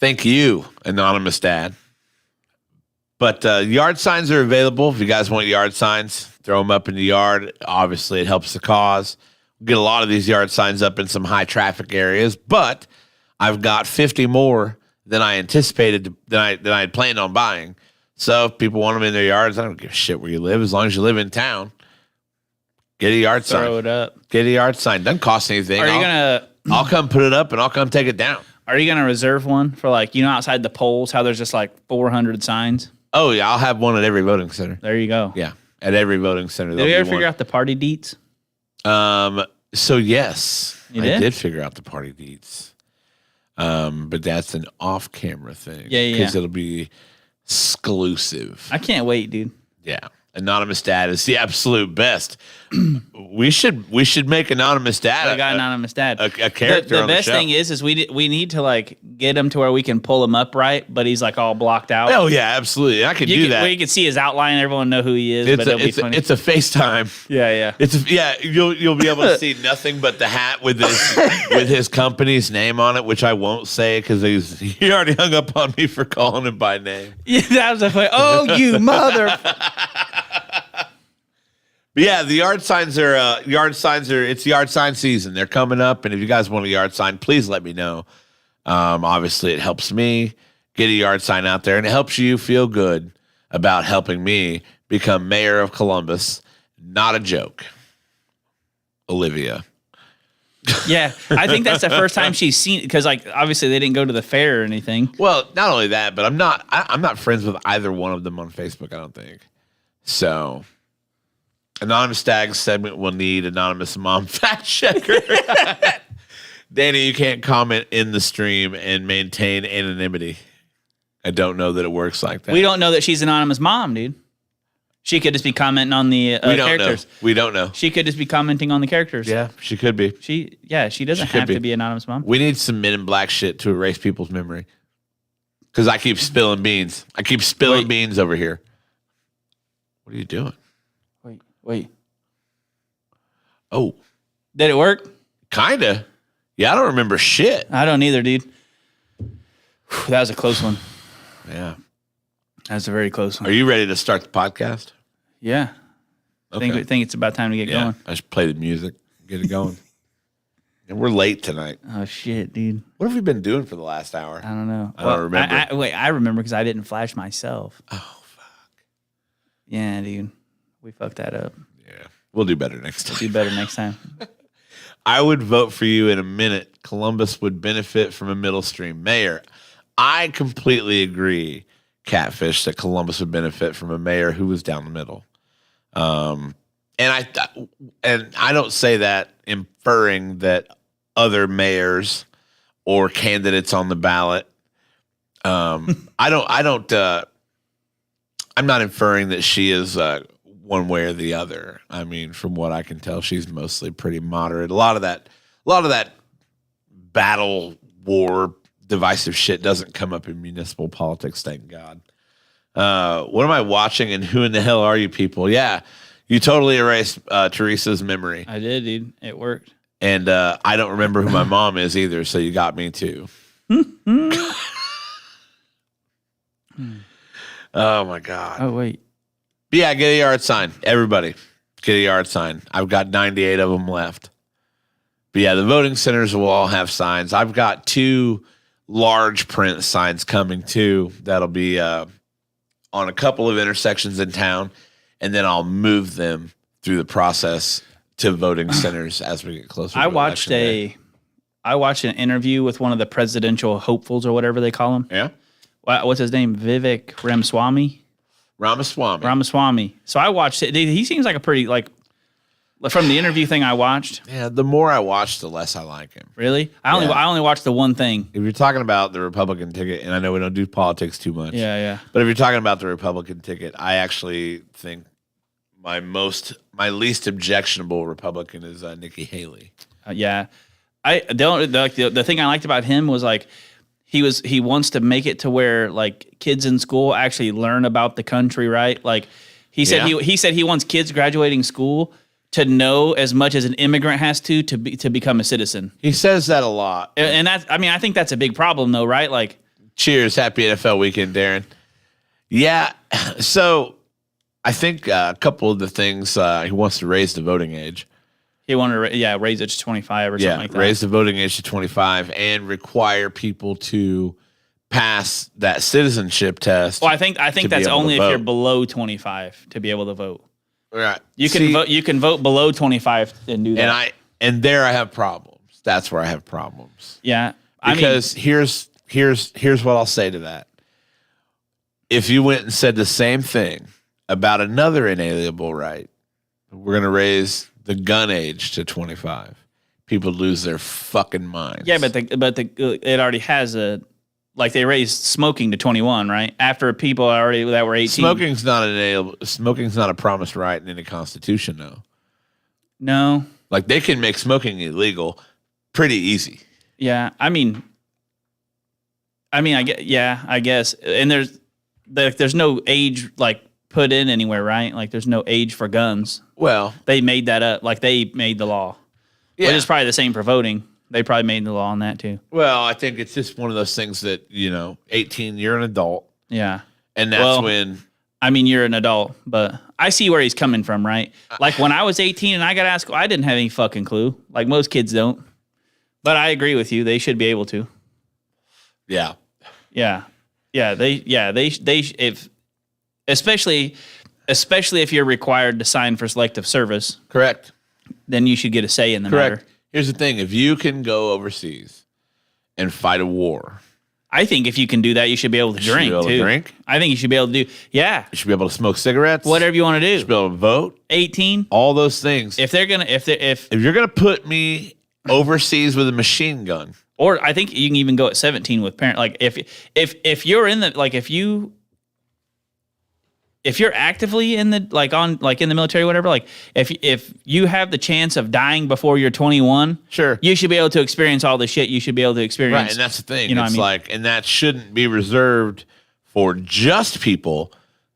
Thank you, anonymous dad. But yard signs are available. If you guys want yard signs, throw them up in the yard. Obviously, it helps the cause. We'll get a lot of these yard signs up in some high traffic areas, but I've got 50 more than I anticipated, than I had planned on buying. So if people want them in their yards, I don't give a shit where you live. As long as you live in town, get a yard sign. Throw it up. Get a yard sign. Doesn't cost anything. I'll come put it up and I'll come take it down. Are you going to reserve one for outside the polls, how there's just 400 signs? Oh, yeah. I'll have one at every voting center. There you go. Yeah. At every voting center. Did you ever figure out the party deets? So yes, You I did? did figure out the party deets. But that's an off-camera thing. Yeah. Because it'll be exclusive. I can't wait, dude. Yeah. Anonymous Dad is the absolute best. We should make Anonymous Dad I got Anonymous Dad. a character The on the best show. thing is we need to get him to where we can pull him up right, but he's all blocked out. Oh yeah, absolutely. I could do that. Where you can see his outline, everyone know who he is. But it'll be funny. It's a FaceTime. Yeah. You'll be able to see nothing but the hat with his company's name on it, which I won't say because he already hung up on me for calling him by name. Yeah, that was oh, you mother. But yeah, the yard signs are it's yard sign season. They're coming up, and if you guys want a yard sign, please let me know. Obviously, it helps me get a yard sign out there, and it helps you feel good about helping me become mayor of Columbus. Not a joke, Olivia. Yeah, I think that's the first time she's seen, because obviously they didn't go to the fair or anything. Well, not only that, but I'm not friends with either one of them on Facebook. I don't think so. Anonymous Stag segment will need anonymous mom fact checker. Danny, you can't comment in the stream and maintain anonymity. I don't know that it works like that. We don't know that she's anonymous mom, dude. She could just be commenting on the characters. We don't know. She could just be commenting on the characters. Yeah, she could be. She doesn't have to be anonymous mom. We need some Men in Black shit to erase people's memory. Because I keep spilling beans. Beans over here. What are you doing? Wait. Oh. Did it work? Kinda. Yeah, I don't remember shit. I don't either, dude. Whew, that was a close one. Yeah. That was a very close one. Are you ready to start the podcast? Yeah. Okay. I think it's about time to get going. I should play the music. Get it going. And we're late tonight. Oh, shit, dude. What have we been doing for the last hour? I don't know. I don't remember. I remember because I didn't flash myself. Oh, fuck. Yeah, dude. We fucked that up. Yeah. We'll do better next time. Do better next time. I would vote for you in a minute. Columbus would benefit from a middle stream mayor. I completely agree, Catfish, that Columbus would benefit from a mayor who was down the middle. And I don't say that inferring that other mayors or candidates on the ballot. I'm not inferring that she is one way or the other. I mean, from what I can tell, she's mostly pretty moderate. A lot of that battle war divisive shit doesn't come up in municipal politics, thank God. What am I watching and who in the hell are you people? Yeah, you totally erased Teresa's memory. I did, dude. It worked. And I don't remember who my mom is either, so you got me too. Oh, my God. Oh, wait. But yeah, get a yard sign. Everybody, get a yard sign. I've got 98 of them left. But yeah, the voting centers will all have signs. I've got 2 large print signs coming too. That'll be on a couple of intersections in town, and then I'll move them through the process to voting centers as we get closer. I watched an interview with one of the presidential hopefuls or whatever they call him. Yeah. What's his name? Vivek Ramaswamy. So I watched it. He seems like a pretty, like, from the interview thing I watched. Yeah, the more I watch, the less I like him. Really? I only watched the one thing. If you're talking about the Republican ticket, and I know we don't do politics too much. Yeah. But if you're talking about the Republican ticket, I actually think my least objectionable Republican is Nikki Haley. Yeah. The thing I liked about him was like he wants to make it to where like kids in school actually learn about the country, right? Like he said he said he wants kids graduating school to know as much as an immigrant has to become a citizen. He says that a lot. And that's, I mean, I think that's a big problem though, right? Like, cheers. Happy NFL weekend, Darren. Yeah. So I think a couple of the things he wants to raise the voting age. he wanted to, raise it to 25 or something like that. Raise the voting age to 25 and require people to pass that citizenship test. Well, I think that's only if you're below 25 to be able to vote. Right. You can vote. You can vote below 25 and do that. And there I have problems. That's where I have problems. Yeah. Because here's what I'll say to that. If you went and said the same thing about another inalienable right, we're going to raise the gun age to 25. People lose their fucking minds. Yeah, but it already has they raised smoking to 21, right? After people already that were 18. Smoking's not a promised right in any constitution, though. No. Like they can make smoking illegal pretty easy. Yeah, I guess. And there's no age like put in anywhere, right? Like there's no age for guns. Well, they made that up. Like they made the law. Yeah. Which is probably the same for voting. They probably made the law on that too. Well, I think it's just one of those things that, 18, you're an adult. Yeah. And that's when... I mean, you're an adult, but I see where he's coming from, right? Like when I was 18 and I got asked, I didn't have any fucking clue. Like most kids don't. But I agree with you. They should be able to. Yeah. Yeah. Especially if you're required to sign for selective service. Correct. Then you should get a say in the matter. Here's the thing. If you can go overseas and fight a war. I think if you can do that, you should be able to drink, too. I think you should be able to do, You should be able to smoke cigarettes. Whatever you want to do. You should be able to vote. 18. All those things. If you're going to put me overseas with a machine gun. Or I think you can even go at 17 with parent. Like if you're in the, like if you're actively in the in the military or whatever, like if you have the chance of dying before you're 21, sure, you should be able to experience all the shit you should be able to experience. Right, and that's the thing. And that shouldn't be reserved for just people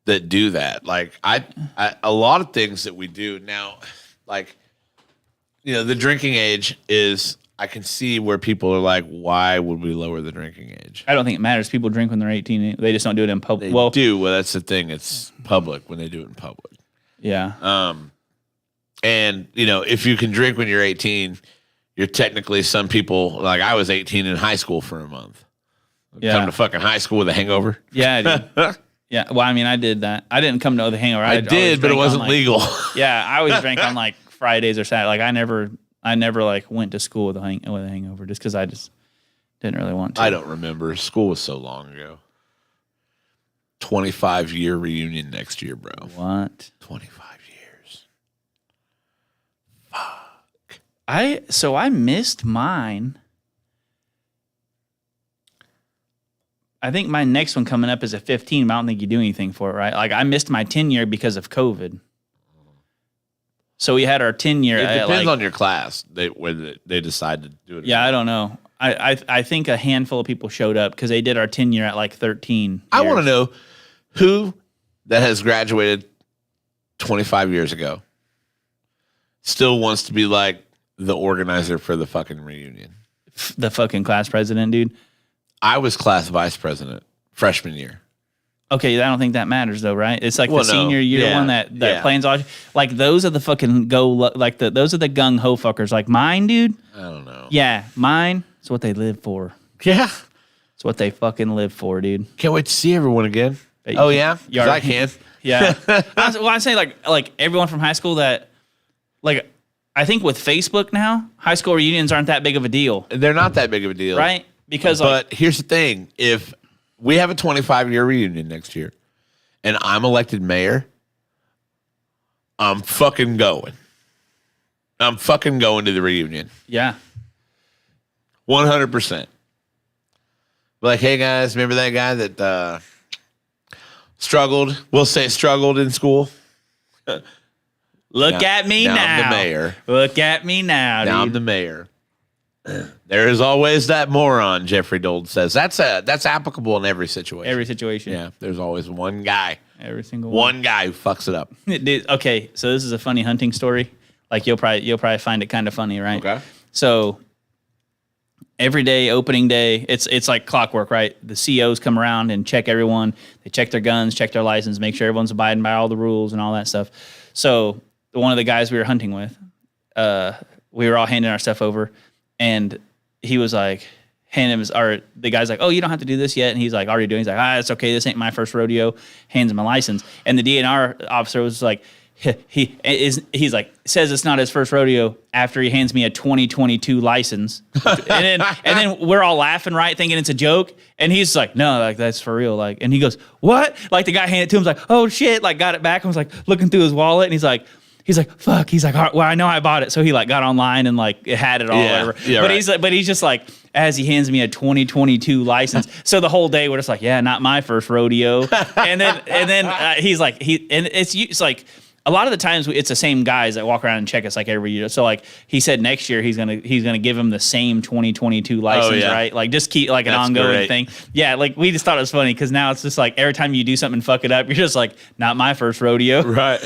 that do that. Like I a lot of things that we do now, like the drinking age is. I can see where people are like, why would we lower the drinking age? I don't think it matters. People drink when they're 18. They just don't do it in public. They do. Well, that's the thing. It's public when they do it in public. Yeah. And, if you can drink when you're 18, you're technically some people, like I was 18 in high school for a month. Come to fucking high school with a hangover. Yeah, I did. Yeah. Well, I mean, I did that. I didn't come to the hangover. I did, but it wasn't legal. Yeah. I always drank on like Fridays or Saturdays. Like I never like went to school with a hangover just because I just didn't really want to. I don't remember. School was so long ago. 25-year reunion next year, bro. What? 25 years. Fuck. I missed mine. I think my next one coming up is a 15, but I don't think you do anything for it, right? Like I missed my 10-year because of COVID. So we had our 10-year. It depends on your class. When they decide to do it. Yeah, I don't know. I think a handful of people showed up because they did our 10-year at like 13. I want to know who that has graduated 25 years ago still wants to be like the organizer for the fucking reunion. The fucking class president, dude. I was class vice president freshman year. Okay, I don't think that matters though, right? It's like the senior year one that plans all like those are the fucking those are the gung ho fuckers. Like mine, dude. I don't know. Yeah, mine. It's what they live for. Yeah, it's what they fucking live for, dude. Can't wait to see everyone again. Oh yeah, I can. Yeah. I say like everyone from high school that like I think with Facebook now, high school reunions aren't that big of a deal. They're not that big of a deal, right? Because but here's the thing: if we have a 25-year reunion next year, and I'm elected mayor, I'm fucking going. I'm fucking going to the reunion. Yeah. 100%. Like, hey guys, remember that guy that struggled? We'll say struggled in school. Look at me now. I'm the mayor. Look at me now, Now dude. I'm the mayor. There is always that moron, Jeffrey Dold says. That's applicable in every situation. Every situation. Yeah, there's always one guy. Every single one guy who fucks it up. Dude, okay, so this is a funny hunting story. Like you'll probably find it kind of funny, right? Okay. So every day, opening day, it's like clockwork, right? The COs come around and check everyone. They check their guns, check their license, make sure everyone's abiding by all the rules and all that stuff. So one of the guys we were hunting with, we were all handing our stuff over, and he was like, the guy's like, oh, you don't have to do this yet. And he's like, already doing. He's like, it's okay. This ain't my first rodeo. Hands him a license. And the DNR officer was like, he's like, says it's not his first rodeo after he hands me a 2022 license. and then we're all laughing, right? Thinking it's a joke. And he's like, no, like that's for real. Like, and he goes, what? Like the guy handed it to him, was like, oh shit, like got it back and was like looking through his wallet. And he's like, fuck. He's like, all right, well, I know I bought it. So he like got online and like it had it all over. Yeah, but he's just like, as he hands me a 2022 license. So the whole day we're just like, yeah, not my first rodeo. and then he's like, it's like a lot of the times it's the same guys that walk around and check us like every year. So like he said next year he's gonna give him the same 2022 license, right? Like just keep like an ongoing thing. Yeah, like we just thought it was funny because now it's just like every time you do something and fuck it up, you're just like, not my first rodeo. Right.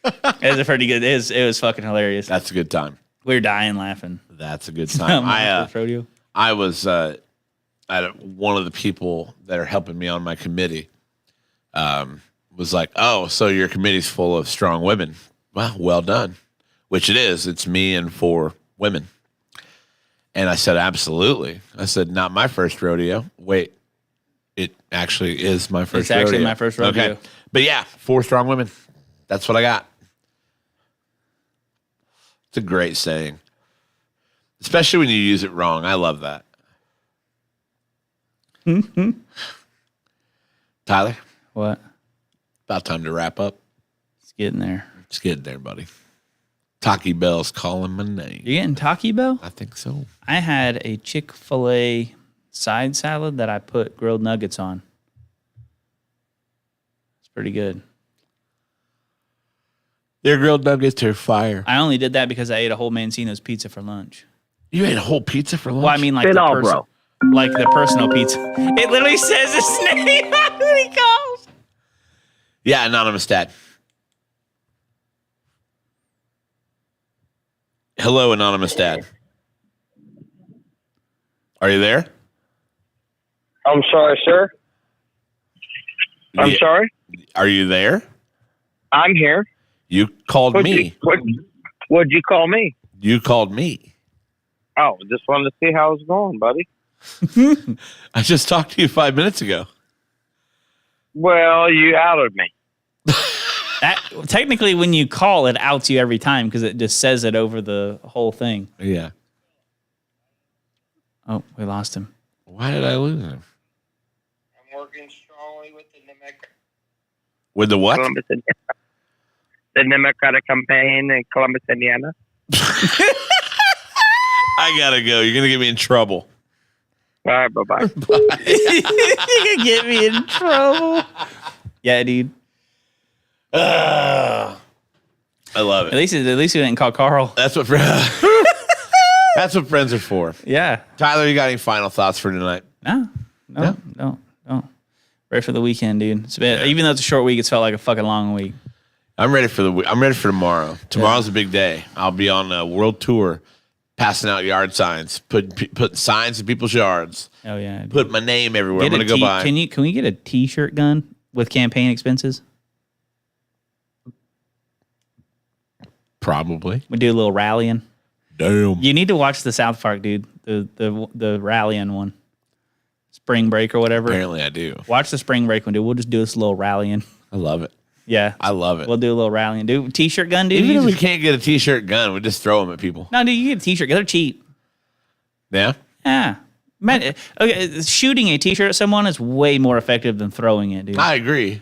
It was a pretty good. It was fucking hilarious. That's a good time. We were dying laughing. That's a good time. Rodeo. I was one of the people that are helping me on my committee. Was like, oh, so your committee's full of strong women. Well done. Which it is. It's me and 4 women. And I said, absolutely. I said, not my first rodeo. Wait, it actually is my first rodeo. It's actually my first rodeo. Okay. But yeah, 4 strong women. That's what I got. It's a great saying. Especially when you use it wrong. I love that. Mm-hmm. Tyler? What? About time to wrap up. It's getting there. It's getting there, buddy. Taco Bell's calling my name. You getting Taco Bell? I think so. I had a Chick-fil-A side salad that I put grilled nuggets on. It's pretty good. Their grilled nuggets are fire. I only did that because I ate a whole Mancino's pizza for lunch. You ate a whole pizza for lunch? Well, I mean like like the personal pizza. It literally says his name. What he calls. Yeah, anonymous dad. Hello, anonymous dad. Are you there? I'm sorry, sir. I'm sorry. Are you there? I'm here. You called me. What'd you call me? You called me. Oh, just wanted to see how it's going, buddy. I just talked to you 5 minutes ago. Well, you outed me. Technically, when you call, it outs you every time because it just says it over the whole thing. Yeah. Oh, we lost him. Why did I lose him? I'm working strongly with the With the what? Columbus, Indiana. The Democratic campaign in Columbus, Indiana. I gotta go. You're gonna get me in trouble. All right, bye-bye. You can get me in trouble. Yeah, dude. I love it. At least we didn't call Carl. That's what that's what friends are for. Yeah. Tyler, you got any final thoughts for tonight? No. Ready for the weekend, dude. Even though it's a short week, it's felt like a fucking long week. I'm ready for tomorrow. Tomorrow's a big day. I'll be on a world tour, passing out yard signs, putting signs in people's yards. Oh yeah. Put my name everywhere. I'm gonna go by. Can we get a T-shirt gun with campaign expenses? Probably. We do a little rallying. Damn. You need to watch the South Park, dude. The rallying one. Spring break or whatever. Apparently I do. Watch the spring break one, dude. We'll just do this little rallying. I love it. Yeah. I love it. We'll do a little rallying. Do T-shirt gun, dude. Even if we can't get a T-shirt gun, we just throw them at people. No, dude, you get a T-shirt. They're cheap. Yeah? Yeah. Man, okay, shooting a T-shirt at someone is way more effective than throwing it, dude. I agree.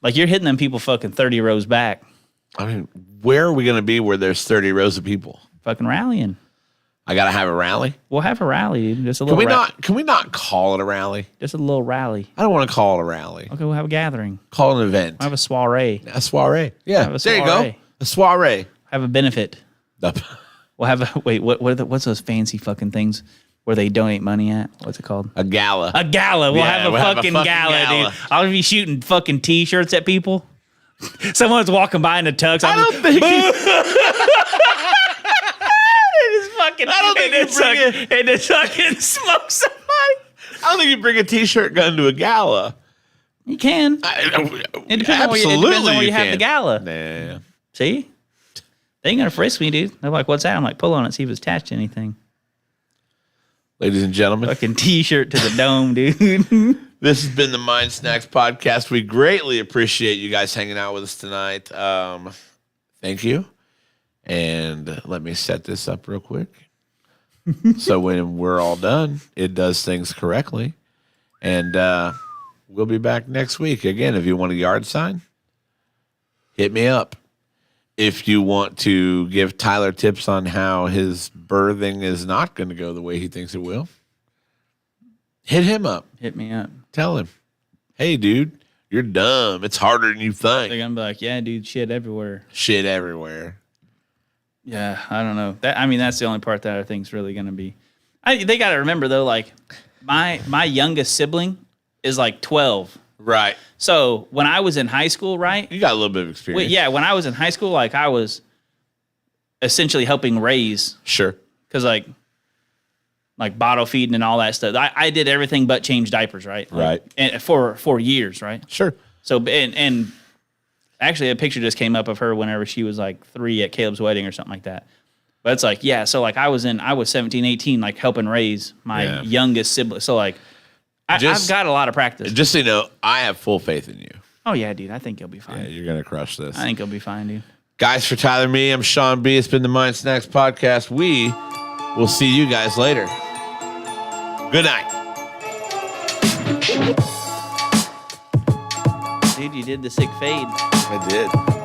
Like, you're hitting them people fucking 30 rows back. I mean, where are we going to be where there's 30 rows of people? Fucking rallying. I got to have a rally? We'll have a rally, dude. Just a little Can we not call it a rally? Just a little rally. I don't want to call it a rally. Okay, we'll have a gathering. Call it an event. We'll have a soiree. A soiree. Yeah, Have a there you soiree. go. A soiree. Have a benefit. We'll have a wait. What's those fancy fucking things where they donate money at? What's it called? A gala. A gala. We'll Yeah, have a fucking gala, dude. I'll be shooting fucking T-shirts at people. Someone's walking by in a tux. I don't think and it's fucking smoke somebody. I don't think you bring a T-shirt gun to a gala. You can. It depends on where you have the gala. Nah. See? They ain't gonna frisk me, dude. They're like, what's that? I'm like, pull on it, see if it's attached to anything. Ladies and gentlemen, Fucking T-shirt to the dome, dude. this has been the Mind Snacks Podcast. We greatly appreciate you guys hanging out with us tonight. Thank you. And let me set this up real quick. So when we're all done, it does things correctly. And we'll be back next week. Again, if you want a yard sign, hit me up. If you want to give Tyler tips on how his birthing is not going to go the way he thinks it will, hit him up. Hit me up. Tell him, hey, dude, you're dumb. It's harder than you think. They're gonna be like, yeah, dude, shit everywhere. Shit everywhere. Yeah, I don't know. That's the only part that I think is really gonna be. They got to remember though, like my youngest sibling is like 12. Right. So when I was in high school, right? You got a little bit of experience. When I was in high school, like I was essentially helping raise. Sure. Because like bottle feeding and all that stuff. I did everything but change diapers, right? Right. And for years, right? Sure. So and actually a picture just came up of her whenever she was like 3 at Caleb's wedding or something like that. But it's like, yeah, so like I was 17, 18, like helping raise my youngest sibling. So like I've got a lot of practice. Just so you know, I have full faith in you. Oh yeah, dude. I think you'll be fine. Yeah, you're gonna crush this. I think you'll be fine, dude. Guys, for Tyler, me, I'm Sean B. It's been the Mind Snacks Podcast. We will see you guys later. Good night. Dude, you did the sick fade. I did.